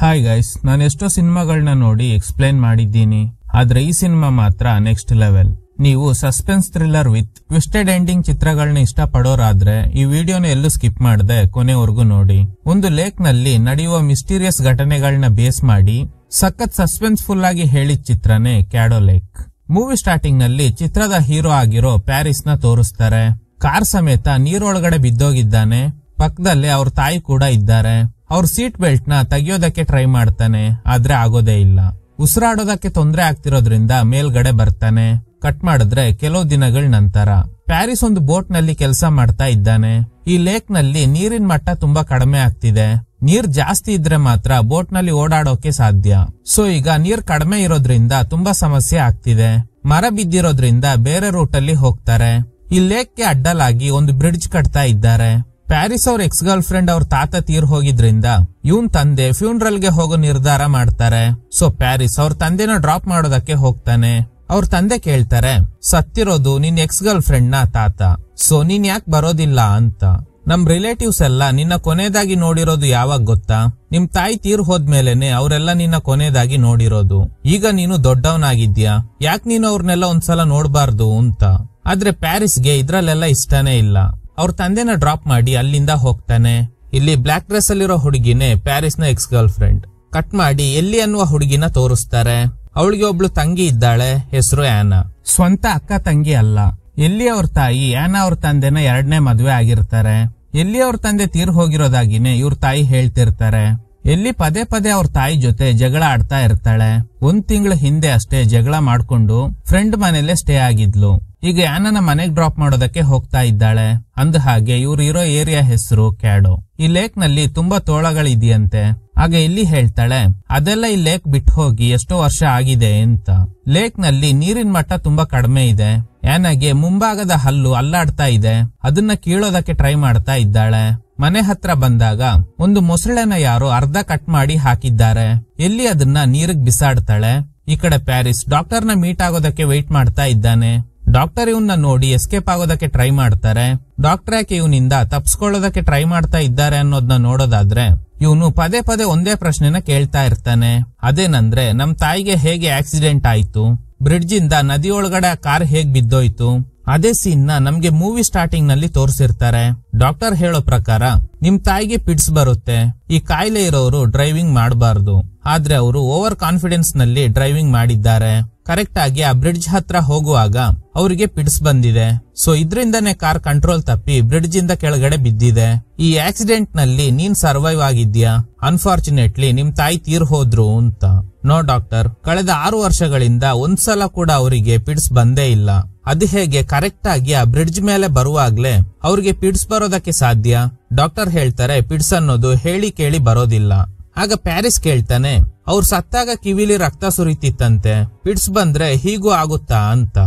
Hi guys, ನಾನು ಎಷ್ಟೋ ಸಿನಿಮಾಗಳನ್ನ ನೋಡಿ ಎಕ್ಸ್ಪ್ಲೇನ್ ಮಾಡಿದ್ದೀನಿ, ಆದ್ರೆ ಈ ಸಿನಿಮಾ ಮಾತ್ರ ನೆಕ್ಸ್ಟ್ ಲೆವೆಲ್. ನೀವು suspense thriller with twisted ending ಚಿತ್ರಗಳನ್ನ ಇಷ್ಟಪಡೋರಾದ್ರೆ ಈ ವಿಡಿಯೋನ ಎಲ್ಲೂ ಸ್ಕಿಪ್ ಮಾಡದೆ ಕೊನೆವರೆಗೂ ನೋಡಿ. ಒಂದು ಲೇಕ್ ನಲ್ಲಿ ನಡೆಯುವ ಮಿಸ್ಟೀರಿಯಸ್ ಘಟನೆಗಳನ್ನ ಬೇಸ್ ಮಾಡಿ ಸಖತ್ ಸಸ್ಪೆನ್ಸ್ಫುಲ್ ಆಗಿ ಹೇಳಿದ ಚಿತ್ರನೇ ಕ್ಯಾಡೋ ಲೇಕ್. ಮೂವಿ ಸ್ಟಾರ್ಟಿಂಗ್ ನಲ್ಲಿ ಚಿತ್ರದ ಹೀರೋ ಆಗಿರೋ ಪ್ಯಾರಿಸ್ ನ ತೋರಿಸ್ತಾರೆ. ಕಾರ್ ಸಮೇತ ನೀರೊಳಗಡೆ ಬಿದ್ದೋಗಿದ್ದಾನೆ. ಪಕ್ಕದಲ್ಲಿ ಅವ್ರ ತಾಯಿ ಕೂಡ ಇದ್ದಾರೆ. ಅವ್ರ ಸೀಟ್ ಬೆಲ್ಟ್ ನ ತೆಗಿಯೋದಕ್ಕೆ ಟ್ರೈ ಮಾಡ್ತಾನೆ, ಆದ್ರೆ ಆಗೋದೇ ಇಲ್ಲ. ಉಸಿರಾಡೋದಕ್ಕೆ ತೊಂದರೆ ಆಗ್ತಿರೋದ್ರಿಂದ ಮೇಲ್ಗಡೆ ಬರ್ತಾನೆ. ಕಟ್ ಮಾಡಿದ್ರೆ ಕೆಲವು ದಿನಗಳ ನಂತರ ಪ್ಯಾರಿಸ್ ಒಂದು ಬೋಟ್ ನಲ್ಲಿ ಕೆಲಸ ಮಾಡ್ತಾ ಇದ್ದಾನೆ. ಈ ಲೇಕ್ ನಲ್ಲಿ ನೀರಿನ ಮಟ್ಟ ತುಂಬಾ ಕಡಿಮೆ ಆಗ್ತಿದೆ. ನೀರ್ ಜಾಸ್ತಿ ಇದ್ರೆ ಮಾತ್ರ ಬೋಟ್ ನಲ್ಲಿ ಓಡಾಡೋಕೆ ಸಾಧ್ಯ. ಸೊ ಈಗ ನೀರ್ ಕಡಿಮೆ ಇರೋದ್ರಿಂದ ತುಂಬಾ ಸಮಸ್ಯೆ ಆಗ್ತಿದೆ. ಮರ ಬಿದ್ದಿರೋದ್ರಿಂದ ಬೇರೆ ರೂಟ್ ಅಲ್ಲಿ ಹೋಗ್ತಾರೆ. ಈ ಲೇಕ್ ಗೆ ಅಡ್ಡಲಾಗಿ ಒಂದು ಬ್ರಿಡ್ಜ್ ಕಟ್ತಾ ಇದ್ದಾರೆ. ಪ್ಯಾರಿಸ್ ಅವ್ರ ಎಕ್ಸ್ ಗರ್ಲ್ ಫ್ರೆಂಡ್ ಅವ್ರ ತಾತ ತೀರ್ ಹೋಗಿದ್ರಿಂದ ಇವನ್ ತಂದೆ ಫ್ಯೂನರಲ್ ಗೆ ಹೋಗೋ ನಿರ್ಧಾರ ಮಾಡ್ತಾರೆ. ಸೊ ಪ್ಯಾರಿಸ್ ಅವ್ರ ತಂದೆನ ಡ್ರಾಪ್ ಮಾಡೋದಕ್ಕೆ ಹೋಗ್ತಾನೆ. ಅವ್ರ ತಂದೆ ಕೇಳ್ತಾರೆ, ಸತ್ತಿರೋದು ನಿನ್ ಎಕ್ಸ್ ಗರ್ಲ್ ಫ್ರೆಂಡ್ ನ ತಾತ, ಸೊ ನೀನ್ ಯಾಕೆ ಬರೋದಿಲ್ಲ ಅಂತ. ನಮ್ ರಿಲೇಟಿವ್ಸ್ ಎಲ್ಲ ನಿನ್ನ ಕೊನೆದಾಗಿ ನೋಡಿರೋದು ಯಾವಾಗ ಗೊತ್ತಾ? ನಿಮ್ ತಾಯಿ ತೀರ್ ಹೋದ್ಮೇಲೆನೆ ಅವರೆಲ್ಲ ನಿನ್ನ ಕೊನೆದಾಗಿ ನೋಡಿರೋದು. ಈಗ ನೀನು ದೊಡ್ಡವನಾಗಿದ್ಯಾ, ಯಾಕೆ ನೀನು ಅವ್ರನ್ನೆಲ್ಲ ಒಂದ್ಸಲ ನೋಡ್ಬಾರ್ದು ಅಂತ. ಆದ್ರೆ ಪ್ಯಾರಿಸ್ಗೆ ಇದ್ರಲ್ಲೆಲ್ಲ ಇಷ್ಟನೇ ಇಲ್ಲ. ಅವ್ರ ತಂದೆನ ಡ್ರಾಪ್ ಮಾಡಿ ಅಲ್ಲಿಂದ ಹೋಗ್ತಾನೆ. ಇಲ್ಲಿ ಬ್ಲಾಕ್ ಡ್ರೆಸ್ ಅಲ್ಲಿರೋ ಹುಡುಗಿನೇ ಪ್ಯಾರಿಸ್ ನ ಎಕ್ಸ್ ಗರ್ಲ್ ಫ್ರೆಂಡ್. ಕಟ್ ಮಾಡಿ ಎಲ್ಲಿ ಅನ್ನುವ ಹುಡುಗಿನ ತೋರಿಸ್ತಾರೆ. ಅವಳಿಗೆ ಒಬ್ಳು ತಂಗಿ ಇದ್ದಾಳೆ, ಹೆಸರು ಆನಾ. ಸ್ವಂತ ಅಕ್ಕ ತಂಗಿ ಅಲ್ಲ. ಎಲ್ಲಿ ಅವ್ರ ತಾಯಿ ಆನಾ ಅವ್ರ ತಂದೆನ ಎರಡನೇ ಮದ್ವೆ ಆಗಿರ್ತಾರೆ. ಎಲ್ಲಿ ಅವ್ರ ತಂದೆ ತೀರ್ ಹೋಗಿರೋದಾಗಿನೇ ಇವ್ರ ತಾಯಿ ಹೇಳ್ತಿರ್ತಾರೆ. ಎಲ್ಲಿ ಪದೇ ಪದೇ ಅವ್ರ ತಾಯಿ ಜೊತೆ ಜಗಳ ಆಡ್ತಾ ಇರ್ತಾಳೆ. 1 ತಿಂಗಳ ಹಿಂದೆ ಅಷ್ಟೇ ಜಗಳ ಮಾಡ್ಕೊಂಡು ಫ್ರೆಂಡ್ ಮನೇಲೆ ಸ್ಟೇ ಆಗಿದ್ಲು. ಈಗ ಆನನ ಮನೆಗ್ ಡ್ರಾಪ್ ಮಾಡೋದಕ್ಕೆ ಹೋಗ್ತಾ ಇದ್ದಾಳೆ. ಅಂದ ಹಾಗೆ ಇವ್ರು ಇರೋ ಏರಿಯಾ ಹೆಸರು ಕ್ಯಾಡೋ. ಈ ಲೇಕ್ ನಲ್ಲಿ ತುಂಬಾ ತೋಳಗಳಿದೆಯಂತೆ. ಆಗ ಇಲ್ಲಿ ಹೇಳ್ತಾಳೆ, ಅದೆಲ್ಲ ಈ ಲೇಕ್ ಬಿಟ್ಟು ಹೋಗಿ ಎಷ್ಟೋ ವರ್ಷ ಆಗಿದೆ ಅಂತ. ಲೇಕ್ ನಲ್ಲಿ ನೀರಿನ ಮಟ್ಟ ತುಂಬಾ ಕಡಿಮೆ ಇದೆ. ಆನಾಗೆ ಮುಂಭಾಗದ ಹಲ್ಲು ಅಲ್ಲಾಡ್ತಾ ಇದೆ. ಅದನ್ನ ಕೀಳೋದಕ್ಕೆ ಟ್ರೈ ಮಾಡ್ತಾ ಇದ್ದಾಳೆ. ಮನೆ ಹತ್ರ ಬಂದಾಗ ಒಂದು ಮೊಸಳೆನ ಯಾರೋ ಅರ್ಧ ಕಟ್ ಮಾಡಿ ಹಾಕಿದ್ದಾರೆ. ಎಲ್ಲಿ ಅದನ್ನ ನೀರಿಗ್ ಬಿಸಾಡ್ತಾಳೆ. ಈ ಕಡೆ ಪ್ಯಾರಿಸ್ ಡಾಕ್ಟರ್ನ ಮೀಟ್ ಆಗೋದಕ್ಕೆ ವೆಯ್ಟ್ ಮಾಡ್ತಾ ಇದ್ದಾನೆ. ಡಾಕ್ಟರ್ ಇವನ್ನ ನೋಡಿ ಎಸ್ಕೇಪ್ ಆಗೋದಕ್ಕೆ ಟ್ರೈ ಮಾಡ್ತಾರೆ. ಡಾಕ್ಟರ್ ಯಾಕೆ ಇವನಿಂದ ತಪ್ಸ್ಕೊಳ್ಳೋದಕ್ಕೆ ಟ್ರೈ ಮಾಡ್ತಾ ಇದ್ದಾರೆ ಅನ್ನೋದನ್ನ ನೋಡೋದಾದ್ರೆ ಇವನು ಪದೇ ಪದೇ ಒಂದೇ ಪ್ರಶ್ನೆನ ಕೇಳ್ತಾ ಇರ್ತಾನೆ. ಅದೇನಂದ್ರೆ, ನಮ್ ತಾಯಿಗೆ ಹೇಗೆ ಆಕ್ಸಿಡೆಂಟ್ ಆಯ್ತು, ಬ್ರಿಡ್ಜ್ ಇಂದ ನದಿ ಒಳಗಡೆ ಕಾರ್ ಹೇಗ್ ಬಿದ್ದೋಯ್ತು. ಅದೇ ಸೀನ್ ನ ನಮ್ಗೆ ಮೂವಿ ಸ್ಟಾರ್ಟಿಂಗ್ ನಲ್ಲಿ ತೋರಿಸಿರ್ತಾರೆ. ಡಾಕ್ಟರ್ ಹೇಳೋ ಪ್ರಕಾರ ನಿಮ್ ತಾಯಿಗೆ ಪಿಡ್ಸ್ ಬರುತ್ತೆ. ಈ ಕಾಯಿಲೆ ಇರೋರು ಡ್ರೈವಿಂಗ್ ಮಾಡಬಾರ್ದು. ಆದ್ರೆ ಅವರು ಓವರ್ ಕಾನ್ಫಿಡೆನ್ಸ್ ನಲ್ಲಿ ಡ್ರೈವಿಂಗ್ ಮಾಡಿದ್ದಾರೆ. ಕರೆಕ್ಟ್ ಆಗಿ ಆ ಬ್ರಿಡ್ಜ್ ಹತ್ರ ಹೋಗುವಾಗ ಅವರಿಗೆ ಪಿಡ್ಸ್ ಬಂದಿದೆ. ಸೊ ಇದ್ರಿಂದಾನೇ ಕಾರ್ ಕಂಟ್ರೋಲ್ ತಪ್ಪಿ ಬ್ರಿಡ್ಜ್ ಇಂದ ಕೆಳಗಡೆ ಬಿದ್ದಿದೆ. ಈ ಆಕ್ಸಿಡೆಂಟ್ ನಲ್ಲಿ ನೀನ್ ಸರ್ವೈವ್ ಆಗಿದ್ಯಾ. ಅನ್ಫಾರ್ಚುನೇಟ್ಲಿ ನಿಮ್ ತಾಯಿ ತೀರ್ ಹೋದ್ರು ಅಂತ. ನೋ ಡಾಕ್ಟರ್, ಕಳೆದ 6 ವರ್ಷಗಳಿಂದ ಒಂದ್ಸಲ ಕೂಡ ಅವರಿಗೆ ಪಿಡ್ಸ್ ಬಂದೇ ಇಲ್ಲ. ಅದು ಹೇಗೆ ಕರೆಕ್ಟ್ ಆಗಿ ಆ ಬ್ರಿಡ್ಜ್ ಮೇಲೆ ಬರುವಾಗ್ಲೇ ಅವ್ರಿಗೆ ಪಿಡ್ಸ್ ಬರೋದಕ್ಕೆ ಸಾಧ್ಯ? ಡಾಕ್ಟರ್ ಹೇಳ್ತಾರೆ, ಪಿಡ್ಸ್ ಅನ್ನೋದು ಹೇಳಿ ಕೇಳಿ ಬರೋದಿಲ್ಲ. ಆಗ ಪ್ಯಾರಿಸ್ ಕೇಳ್ತಾನೆ, ಅವ್ರು ಸತ್ತಾಗ ಕಿವಿಲಿ ರಕ್ತ ಸುರಿತಿತ್ತಂತೆ, ಪಿಡ್ಸ್ ಬಂದ್ರೆ ಹೀಗೂ ಆಗುತ್ತಾ ಅಂತ.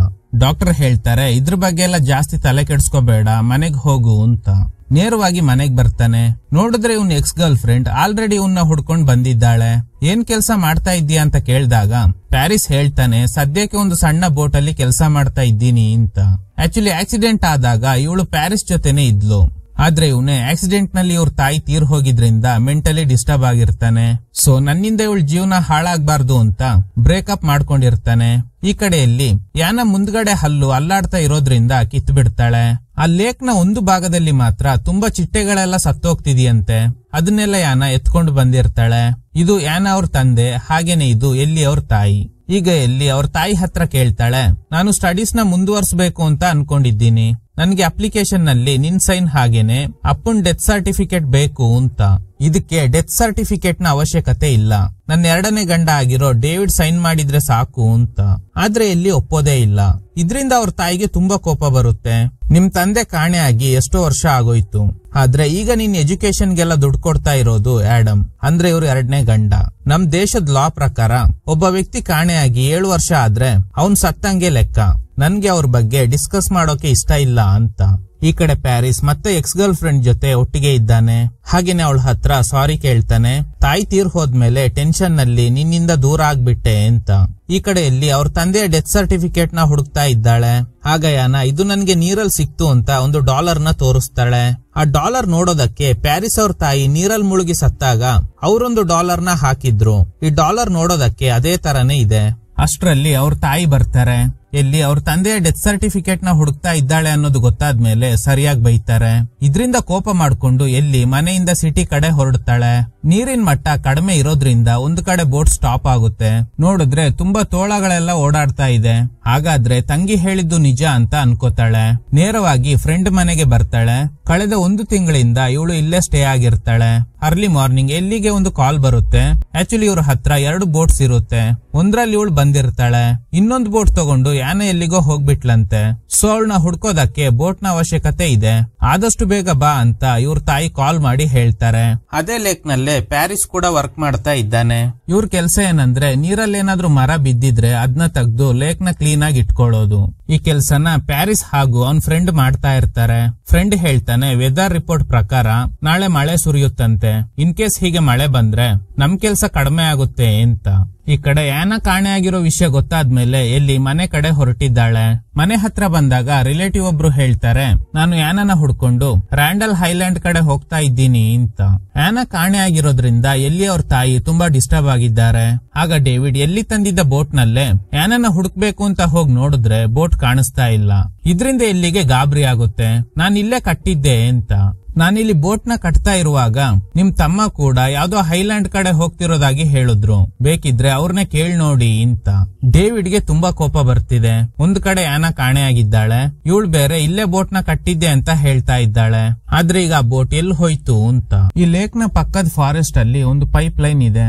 ಡಾಕ್ಟರ್ ಹೇಳ್ತಾರೆ, ಇದ್ರ ಬಗ್ಗೆ ಎಲ್ಲ ಜಾಸ್ತಿ ತಲೆ ಕೆಡ್ಸ್ಕೋಬೇಡ, ಮನೆಗ್ ಹೋಗು ಅಂತ. ನೇರವಾಗಿ ಮನೆಗ್ ಬರ್ತಾನೆ. ನೋಡಿದ್ರೆ ಇವ್ನ ಎಕ್ಸ್ ಗರ್ಲ್ ಫ್ರೆಂಡ್ ಆಲ್ರೆಡಿ ಇವನ್ನ ಹುಡ್ಕೊಂಡ್ ಬಂದಿದ್ದಾಳೆ. ಏನ್ ಕೆಲ್ಸ ಮಾಡ್ತಾ ಇದ್ದೀಯ ಅಂತ ಕೇಳಿದಾಗ ಪ್ಯಾರಿಸ್ ಹೇಳ್ತಾನೆ, ಸದ್ಯಕ್ಕೆ ಒಂದು ಸಣ್ಣ ಬೋಟ್ ಅಲ್ಲಿ ಕೆಲಸ ಮಾಡ್ತಾ ಇದ್ದೀನಿ ಅಂತ. ಆಕ್ಚುಲಿ ಆಕ್ಸಿಡೆಂಟ್ ಆದಾಗ ಇವಳು ಪ್ಯಾರಿಸ್ ಜೊತೆನೆ ಇದ್ಲು. ಆದ್ರೆ ಇವನೇ ಆಕ್ಸಿಡೆಂಟ್ ನಲ್ಲಿ ಇವ್ರ ತಾಯಿ ತೀರ್ ಹೋಗಿದ್ರಿಂದ ಮೆಂಟಲಿ ಡಿಸ್ಟರ್ಬ್ ಆಗಿರ್ತಾನೆ. ಸೊ ನನ್ನಿಂದ ಇವಳ ಜೀವನ ಹಾಳಾಗ್ಬಾರ್ದು ಅಂತ ಬ್ರೇಕಪ್ ಮಾಡ್ಕೊಂಡಿರ್ತಾನೆ. ಈ ಕಡೆಯಲ್ಲಿ ಯಾನ ಮುಂದ್ಗಡೆ ಹಲ್ಲು ಅಲ್ಲಾಡ್ತಾ ಇರೋದ್ರಿಂದ ಕಿತ್ ಬಿಡ್ತಾಳೆ. ಆ ಲೇಕ್ ನ ಒಂದು ಭಾಗದಲ್ಲಿ ಮಾತ್ರ ತುಂಬಾ ಚಿಟ್ಟೆಗಳೆಲ್ಲ ಸತ್ತೋಗ್ತಿದೆಯಂತೆ. ಅದನ್ನೆಲ್ಲ ಯಾನ ಎತ್ಕೊಂಡು ಬಂದಿರ್ತಾಳೆ. ಇದು ಯಾನ ಅವ್ರ ತಂದೆ, ಹಾಗೇನೆ ಇದು ಎಲ್ಲಿ ಅವ್ರ ತಾಯಿ. ಈಗ ಎಲ್ಲಿ ಅವ್ರ ತಾಯಿ ಹತ್ರ ಕೇಳ್ತಾಳೆ, ನಾನು ಸ್ಟಡೀಸ್ ನ ಮುಂದುವರ್ಸ್ಬೇಕು ಅಂತ ಅನ್ಕೊಂಡಿದ್ದೀನಿ. ನನ್ಗೆ ಅಪ್ಲಿಕೇಶನ್ ನಲ್ಲಿ ನಿನ್ ಸೈನ್ ಹಾಗೇನೆ ಅಪ್ಪನ್ ಡೆತ್ ಸರ್ಟಿಫಿಕೇಟ್ ಬೇಕು ಅಂತ. ಇದಕ್ಕೆ ಡೆತ್ ಸರ್ಟಿಫಿಕೇಟ್ ನ ಅವಶ್ಯಕತೆ ಇಲ್ಲ, ನನ್ನ 2ನೇ ಗಂಡ ಆಗಿರೋ ಡೇವಿಡ್ ಸೈನ್ ಮಾಡಿದ್ರೆ ಸಾಕು ಅಂತ. ಆದ್ರೆ ಇಲ್ಲಿ ಒಪ್ಪೋದೇ ಇಲ್ಲ. ಇದ್ರಿಂದ ಅವ್ರ ತಾಯಿಗೆ ತುಂಬಾ ಕೋಪ ಬರುತ್ತೆ. ನಿಮ್ ತಂದೆ ಕಾಣೆ ಆಗಿ ಎಷ್ಟೋ ವರ್ಷ ಆಗೋಯ್ತು, ಆದ್ರೆ ಈಗ ನಿನ್ ಎಜುಕೇಶನ್ಗೆಲ್ಲ ದುಡ್ಡು ಕೊಡ್ತಾ ಇರೋದು ಆಡಮ್, ಅಂದ್ರೆ ಇವ್ರು 2ನೇ ಗಂಡ. ನಮ್ ದೇಶದ ಲಾ ಪ್ರಕಾರ ಒಬ್ಬ ವ್ಯಕ್ತಿ ಕಾಣೆಯಾಗಿ 7 ವರ್ಷ ಆದ್ರೆ ಅವ್ನ್ ಸತ್ತಂಗೆ ಲೆಕ್ಕ. ನನ್ಗೆ ಅವ್ರ ಬಗ್ಗೆ ಡಿಸ್ಕಸ್ ಮಾಡೋಕೆ ಇಷ್ಟ ಇಲ್ಲ ಅಂತ. ಈ ಕಡೆ ಪ್ಯಾರಿಸ್ ಮತ್ತೆ ಎಕ್ಸ್ ಗರ್ಲ್ ಫ್ರೆಂಡ್ ಜೊತೆ ಒಟ್ಟಿಗೆ ಇದ್ದಾನೆ. ಹಾಗೇನೆ ಅವಳ ಹತ್ರ ಸಾರಿ ಕೇಳ್ತಾನೆ. ತಾಯಿ ತೀರ್ ಹೋದ್ಮೇಲೆ ಟೆನ್ಷನ್ ನಲ್ಲಿ ನಿನ್ನಿಂದ ದೂರ ಆಗ್ಬಿಟ್ಟೆ ಅಂತ. ಈ ಕಡೆಯಲ್ಲಿ ಅವ್ರ ತಂದೆಯ ಡೆತ್ ಸರ್ಟಿಫಿಕೇಟ್ ನ ಹುಡುಕ್ತಾ ಇದ್ದಾಳೆ. ಆಗ ಯಾನ ಇದು ನನ್ಗೆ ನೀರಲ್ಲಿ ಸಿಕ್ತು ಅಂತ ಒಂದು $1 ನ ತೋರಿಸ್ತಾಳೆ. ಆ $1 ನೋಡೋದಕ್ಕೆ ಪ್ಯಾರಿಸ್ ಅವ್ರ ತಾಯಿ ನೀರಲ್ಲಿ ಮುಳುಗಿ ಸತ್ತಾಗ ಅವರೊಂದು $1 ನ ಹಾಕಿದ್ರು. ಈ $1 ನೋಡೋದಕ್ಕೆ ಅದೇ ತರನೇ ಇದೆ. ಅಷ್ಟರಲ್ಲಿ ಅವ್ರ ತಾಯಿ ಬರ್ತಾರೆ. ಎಲ್ಲಿ ಅವ್ರ ತಂದೆಯ ಡೆತ್ ಸರ್ಟಿಫಿಕೇಟ್ ನ ಹುಡುಕ್ತಾ ಇದ್ದಾಳೆ ಅನ್ನೋದು ಗೊತ್ತಾದ್ಮೇಲೆ ಸರಿಯಾಗಿ ಬೈತಾರೆ. ಇದರಿಂದ ಕೋಪ ಮಾಡ್ಕೊಂಡು ಎಲ್ಲಿ ಮನೆಯಿಂದ ಸಿಟಿ ಕಡೆ ಹೊರಡ್ತಾಳೆ. ನೀರಿನ ಮಟ್ಟ ಕಡಿಮೆ ಇರೋದ್ರಿಂದ ಒಂದು ಕಡೆ ಬೋಟ್ ಸ್ಟಾಪ್ ಆಗುತ್ತೆ. ನೋಡಿದ್ರೆ ತುಂಬಾ ತೋಳಗಳೆಲ್ಲ ಓಡಾಡ್ತಾ ಇದೆ. ಹಾಗಾದ್ರೆ ತಂಗಿ ಹೇಳಿದ್ದು ನಿಜ ಅಂತ ಅನ್ಕೋತಾಳೆ. ನೇರವಾಗಿ ಫ್ರೆಂಡ್ ಮನೆಗೆ ಬರ್ತಾಳೆ. ಕಳೆದ 1 ತಿಂಗಳಿಂದ ಇವಳು ಇಲ್ಲೇ ಸ್ಟೇ ಆಗಿರ್ತಾಳೆ. ಅರ್ಲಿ ಮಾರ್ನಿಂಗ್ ಎಲ್ಲಿಗೆ ಒಂದು ಕಾಲ್ ಬರುತ್ತೆ. ಆಕ್ಚುಲಿ ಇವ್ರ ಹತ್ರ 2 ಬೋಟ್ಸ್ ಇರುತ್ತೆ. ಒಂದ್ರಲ್ಲಿ ಇವಳು ಬಂದಿರ್ತಾಳೆ. ಇನ್ನೊಂದು ಬೋಟ್ ತಗೊಂಡು ಯಾನ ಎಲ್ಲಿಗೋ ಹೋಗ್ಬಿಟ್ಲಂತೆ. ಸೊ ಅವಳನ್ನ ಹುಡ್ಕೋದಕ್ಕೆ ಬೋಟ್ ನ ಅವಶ್ಯಕತೆ ಇದೆ. ಆದಷ್ಟು ಬೇಗ ಬಾ ಅಂತ ಇವ್ರ ತಾಯಿ ಕಾಲ್ ಮಾಡಿ ಹೇಳ್ತಾರೆ. ಅದೇ ಲೇಕ್ ನಲ್ಲೇ ಪ್ಯಾರಿಸ್ ಕೂಡ ವರ್ಕ್ ಮಾಡ್ತಾ ಇದ್ದಾನೆ. ಇವ್ರ ಕೆಲ್ಸ ಏನಂದ್ರೆ ನೀರಲ್ಲಿ ಏನಾದ್ರೂ ಮರ ಬಿದ್ದಿದ್ರೆ ಅದನ್ನ ತೆಗೆದು ಲೇಕ್ ನ ಕ್ಲೀನ್ ಆಗಿ ಇಟ್ಕೊಳ್ಳೋದು. ಈ ಕೆಲ್ಸನ ಪ್ಯಾರಿಸ್ ಹಾಗೂ ಅವನ್ ಫ್ರೆಂಡ್ ಮಾಡ್ತಾ ಇರ್ತಾರೆ. ಫ್ರೆಂಡ್ ಹೇಳ್ತಾನೆ ವೆದರ್ ರಿಪೋರ್ಟ್ ಪ್ರಕಾರ ನಾಳೆ ಮಳೆ ಸುರಿಯುತ್ತಂತೆ. ಇನ್ ಕೇಸ್ ಹೀಗೆ ಮಳೆ ಬಂದ್ರೆ ನಮ್ ಕೆಲ್ಸ ಕಡಿಮೆ ಆಗುತ್ತೆ ಅಂತ. ಈ ಕಡೆ ಯಾನ ಕಾಣೆ ಆಗಿರೋ ವಿಷಯ ಗೊತ್ತಾದ್ಮೇಲೆ ಎಲ್ಲಿ ಮನೆ ಕಡೆ ಹೊರಟಿದ್ದಾಳೆ. ಮನೆ ಹತ್ರ ಬಂದಾಗ ರಿಲೇಟಿವ್ ಒಬ್ರು ಹೇಳ್ತಾರೆ, ನಾನು ಯಾನನ ಹುಡ್ಕೊಂಡು ರ್ಯಾಂಡಲ್ ಹೈಲ್ಯಾಂಡ್ ಕಡೆ ಹೋಗ್ತಾ ಇದ್ದೀನಿ ಅಂತ. ಯಾನ ಕಾಣೆ ಆಗಿರೋದ್ರಿಂದ ಎಲ್ಲಿ ಅವ್ರ ತಾಯಿ ತುಂಬಾ ಡಿಸ್ಟರ್ಬ್ ಆಗಿದ್ದಾರೆ. ಆಗ ಡೇವಿಡ್ ಎಲ್ಲಿ ತಂದಿದ್ದ ಬೋಟ್ ನಲ್ಲೇ ಯಾನನ್ನ ಹುಡುಕ್ಬೇಕು ಅಂತ ಹೋಗಿ ನೋಡಿದ್ರೆ ಬೋಟ್ ಕಾಣಿಸ್ತಾ ಇಲ್ಲ. ಇದ್ರಿಂದ ಎಲ್ಲಿಗೆ ಗಾಬರಿ ಆಗುತ್ತೆ. ನಾನ್ ಇಲ್ಲೇ ಕಟ್ಟಿದ್ದೆ ಅಂತ. ನಾನಿಲ್ಲಿ ಬೋಟ್ ನ ಕಟ್ತಾ ಇರುವಾಗ ನಿಮ್ ತಮ್ಮ ಕೂಡ ಯಾವ್ದೋ ಹೈಲ್ಯಾಂಡ್ ಕಡೆ ಹೋಗ್ತಿರೋದಾಗಿ ಹೇಳಿದ್ರು. ಬೇಕಿದ್ರೆ ಅವ್ರನ್ನೇ ಕೇಳ್ ನೋಡಿ ಅಂತ. ಡೇವಿಡ್ಗೆ ತುಂಬಾ ಕೋಪ ಬರ್ತಿದೆ. ಒಂದ್ ಕಡೆ ಯಾನ ಕಾಣೆ ಆಗಿದ್ದಾಳೆ, ಇವಳು ಬೇರೆ ಇಲ್ಲೇ ಬೋಟ್ ನ ಕಟ್ಟಿದ್ದೆ ಅಂತ ಹೇಳ್ತಾ ಇದ್ದಾಳೆ. ಆದ್ರೆ ಈಗ ಆ ಬೋಟ್ ಎಲ್ಲಿ ಹೋಯ್ತು ಅಂತ. ಈ ಲೇಕ್ ನ ಪಕ್ಕದ ಫಾರೆಸ್ಟ್ ಅಲ್ಲಿ ಒಂದು ಪೈಪ್ ಲೈನ್ ಇದೆ.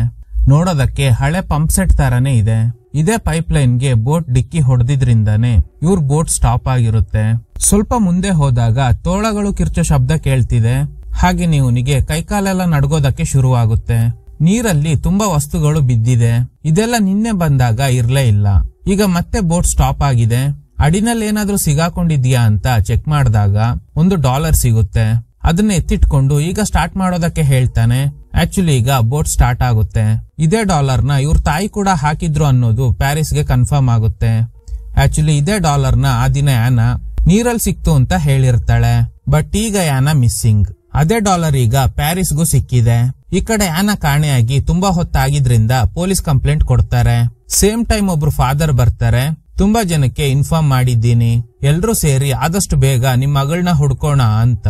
ನೋಡೋದಕ್ಕೆ ಹಳೆ ಪಂಪ್ ಸೆಟ್ ತರಾನೇ ಇದೆ. ಇದೇ ಪೈಪ್ ಲೈನ್ ಗೆ ಬೋಟ್ ಡಿಕ್ಕಿ ಹೊಡೆದಿದ್ರಿಂದಾನೆ ಇವ್ರ ಬೋಟ್ ಸ್ಟಾಪ್ ಆಗಿರುತ್ತೆ. ಸ್ವಲ್ಪ ಮುಂದೆ ಹೋದಾಗ ತೋಳಗಳು ಕಿರ್ಚೋ ಶಬ್ದ ಕೇಳ್ತಿದೆ. ಹಾಗೆ ಇವನಿಗೆ ಕೈಕಾಲೆಲ್ಲ ನಡ್ಗೋದಕ್ಕೆ ಶುರುವಾಗುತ್ತೆ. ನೀರಲ್ಲಿ ತುಂಬಾ ವಸ್ತುಗಳು ಬಿದ್ದಿದೆ. ಇದೆಲ್ಲ ನಿನ್ನೆ ಬಂದಾಗ ಇರ್ಲೇ ಇಲ್ಲ. ಈಗ ಮತ್ತೆ ಬೋಟ್ ಸ್ಟಾಪ್ ಆಗಿದೆ. ಅಡಿನಲ್ಲಿ ಏನಾದ್ರೂ ಸಿಗಾಕೊಂಡಿದ್ಯಾ ಅಂತ ಚೆಕ್ ಮಾಡಿದಾಗ ಒಂದು $1 ಸಿಗುತ್ತೆ. ಅದನ್ನ ಎತ್ತಿಟ್ಕೊಂಡು ಈಗ ಸ್ಟಾರ್ಟ್ ಮಾಡೋದಕ್ಕೆ ಹೇಳ್ತಾನೆ. ಆಕ್ಚುಲಿ ಈಗ ಬೋಟ್ ಸ್ಟಾರ್ಟ್ ಆಗುತ್ತೆ. ಇದೇ $1 ನ ಇವ್ರ ತಾಯಿ ಕೂಡ ಹಾಕಿದ್ರು ಅನ್ನೋದು ಪ್ಯಾರಿಸ್ಗೆ ಕನ್ಫರ್ಮ್ ಆಗುತ್ತೆ. ಆಕ್ಚುಲಿ ಇದೇ $1 ನ ಆ ದಿನ ಯಾನ ನೀರಲ್ಲಿ ಸಿಕ್ತು ಅಂತ ಹೇಳಿರ್ತಾಳೆ. ಬಟ್ ಈಗ ಯಾನ ಮಿಸ್ಸಿಂಗ್. ಅದೇ $1 ಈಗ ಪ್ಯಾರಿಸ್ಗೂ ಸಿಕ್ಕಿದೆ. ಈ ಕಡೆ ಯಾನ ಕಾಣೆಯಾಗಿ ತುಂಬಾ ಹೊತ್ತಾಗಿದ್ರಿಂದ ಪೊಲೀಸ್ ಕಂಪ್ಲೇಂಟ್ ಕೊಡ್ತಾರೆ. ಸೇಮ್ ಟೈಮ್ ಒಬ್ರು ಫಾದರ್ ಬರ್ತಾರೆ. ತುಂಬಾ ಜನಕ್ಕೆ ಇನ್ಫಾರ್ಮ್ ಮಾಡಿದ್ದೀನಿ, ಎಲ್ರೂ ಸೇರಿ ಆದಷ್ಟು ಬೇಗ ನಿಮ್ ಮಗಳನ್ನ ಹುಡ್ಕೋಣ ಅಂತ.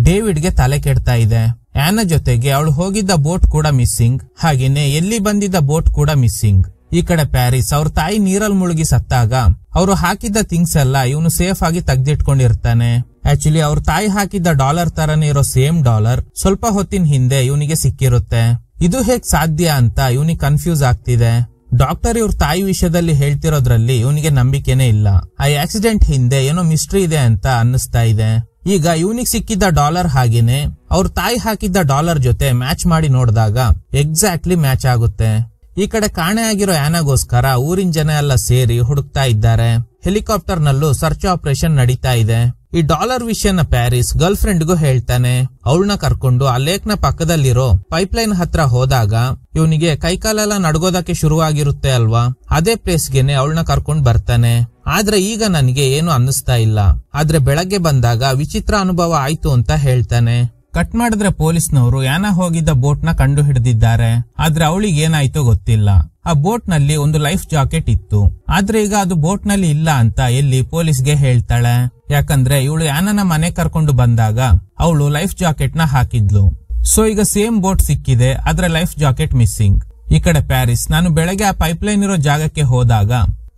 ಡೇವಿಡ್ಗೆ ತಲೆ ಕೆಡ್ತಾ ಇದೆ. ಯಾನ ಜೊತೆಗೆ ಅವಳು ಹೋಗಿದ್ದ ಬೋಟ್ ಕೂಡ ಮಿಸ್ಸಿಂಗ್. ಹಾಗೇನೆ ಎಲ್ಲಿ ಬಂದಿದ್ದ ಬೋಟ್ ಕೂಡ ಮಿಸ್ಸಿಂಗ್. ಈ ಕಡೆ ಪ್ಯಾರಿಸ್ ಅವ್ರ ತಾಯಿ ನೀರಲ್ಲಿ ಮುಳುಗಿ ಸತ್ತಾಗ ಅವರು ಹಾಕಿದ್ದ ಥಿಂಗ್ಸ್ ಎಲ್ಲ ಇವನು ಸೇಫ್ ಆಗಿ ತೆಗ್ದಿಟ್ಕೊಂಡಿರ್ತಾನೆ. ಆಕ್ಚುಲಿ ಅವ್ರ ತಾಯಿ ಹಾಕಿದ್ದ $1 ತರನೇ ಇರೋ ಸೇಮ್ $1 ಸ್ವಲ್ಪ ಹೊತ್ತಿನ ಹಿಂದೆ ಇವನಿಗೆ ಸಿಕ್ಕಿರುತ್ತೆ. ಇದು ಹೇಗ್ ಸಾಧ್ಯ ಅಂತ ಇವನಿಗೆ ಕನ್ಫ್ಯೂಸ್ ಆಗ್ತಿದೆ. ಡಾಕ್ಟರ್ ಇವ್ರ ತಾಯಿ ವಿಷಯದಲ್ಲಿ ಹೇಳ್ತಿರೋದ್ರಲ್ಲಿ ಇವನಿಗೆ ನಂಬಿಕೆನೇ ಇಲ್ಲ. ಆ ಆಕ್ಸಿಡೆಂಟ್ ಹಿಂದೆ ಏನೋ ಮಿಸ್ಟ್ರಿ ಇದೆ ಅಂತ ಅನ್ನಿಸ್ತಾ ಇದೆ. ಈಗ ಇವನಿಗೆ ಸಿಕ್ಕಿದ್ದ $1 ಹಾಗೇನೆ ಅವ್ರ ತಾಯಿ ಹಾಕಿದ್ದ $1 ಜೊತೆ ಮ್ಯಾಚ್ ಮಾಡಿ ನೋಡಿದಾಗ ಎಕ್ಸಾಕ್ಟ್ಲಿ ಮ್ಯಾಚ್ ಆಗುತ್ತೆ. ಈ ಕಡೆ ಕಾಣೆ ಆಗಿರೋ ಯಾನಗೋಸ್ಕರ ಊರಿನ ಜನ ಎಲ್ಲ ಸೇರಿ ಹುಡುಕ್ತಾ ಇದ್ದಾರೆ. ಹೆಲಿಕಾಪ್ಟರ್ ನಲ್ಲೂ ಸರ್ಚ್ ಆಪರೇಷನ್ ನಡೀತಾ ಇದೆ. ಈ $1 ವಿಷಯನ ಪ್ಯಾರಿಸ್ ಗರ್ಲ್ ಫ್ರೆಂಡ್ಗೂ ಹೇಳ್ತಾನೆ. ಅವಳನ್ನ ಕರ್ಕೊಂಡು ಆ ಲೇಕ್ ನ ಪಕ್ಕದಲ್ಲಿರೋ ಪೈಪ್ ಲೈನ್ ಹತ್ರ ಹೋದಾಗ ಇವನಿಗೆ ಕೈಕಾಲೆಲ್ಲ ನಡ್ಗೋದಕ್ಕೆ ಶುರುವಾಗಿರುತ್ತೆ ಅಲ್ವಾ. ಅದೇ ಪ್ಲೇಸ್ಗೆನೆ ಅವಳನ್ನ ಕರ್ಕೊಂಡ್ ಬರ್ತಾನೆ. ಆದ್ರೆ ಈಗ ನನಗೆ ಏನು ಅನ್ನಿಸ್ತಾ ಇಲ್ಲ. ಆದ್ರೆ ಬೆಳಗ್ಗೆ ಬಂದಾಗ ವಿಚಿತ್ರ ಅನುಭವ ಆಯ್ತು ಅಂತ ಹೇಳ್ತಾನೆ. ಕಟ್ ಮಾಡಿದ್ರೆ ಪೊಲೀಸ್ನವರು ಯಾನ ಹೋಗಿದ್ದ ಬೋಟ್ ನ ಕಂಡು ಹಿಡಿದಿದ್ದಾರೆ. ಆದ್ರೆ ಅವಳಿಗೆ ಏನಾಯ್ತೋ ಗೊತ್ತಿಲ್ಲ. ಆ ಬೋಟ್ ನಲ್ಲಿ ಒಂದು ಲೈಫ್ ಜಾಕೆಟ್ ಇತ್ತು. ಆದ್ರೆ ಈಗ ಅದು ಬೋಟ್ ನಲ್ಲಿ ಇಲ್ಲ ಅಂತ ಎಲ್ಲಿ ಪೊಲೀಸ್ಗೆ ಹೇಳ್ತಾಳೆ. ಯಾಕಂದ್ರೆ ಇವಳು ಯಾನನ ಮನೆ ಕರ್ಕೊಂಡು ಬಂದಾಗ ಅವಳು ಲೈಫ್ ಜಾಕೆಟ್ ನ ಹಾಕಿದ್ಲು. ಸೊ ಈಗ ಸೇಮ್ ಬೋಟ್ ಸಿಕ್ಕಿದೆ, ಆದ್ರೆ ಲೈಫ್ ಜಾಕೆಟ್ ಮಿಸ್ಸಿಂಗ್. ಈ ಕಡೆ ಪ್ಯಾರಿಸ್ ನಾನು ಬೆಳಗ್ಗೆ ಆ ಪೈಪ್ ಲೈನ್ ಇರೋ ಜಾಗಕ್ಕೆ ಹೋದಾಗ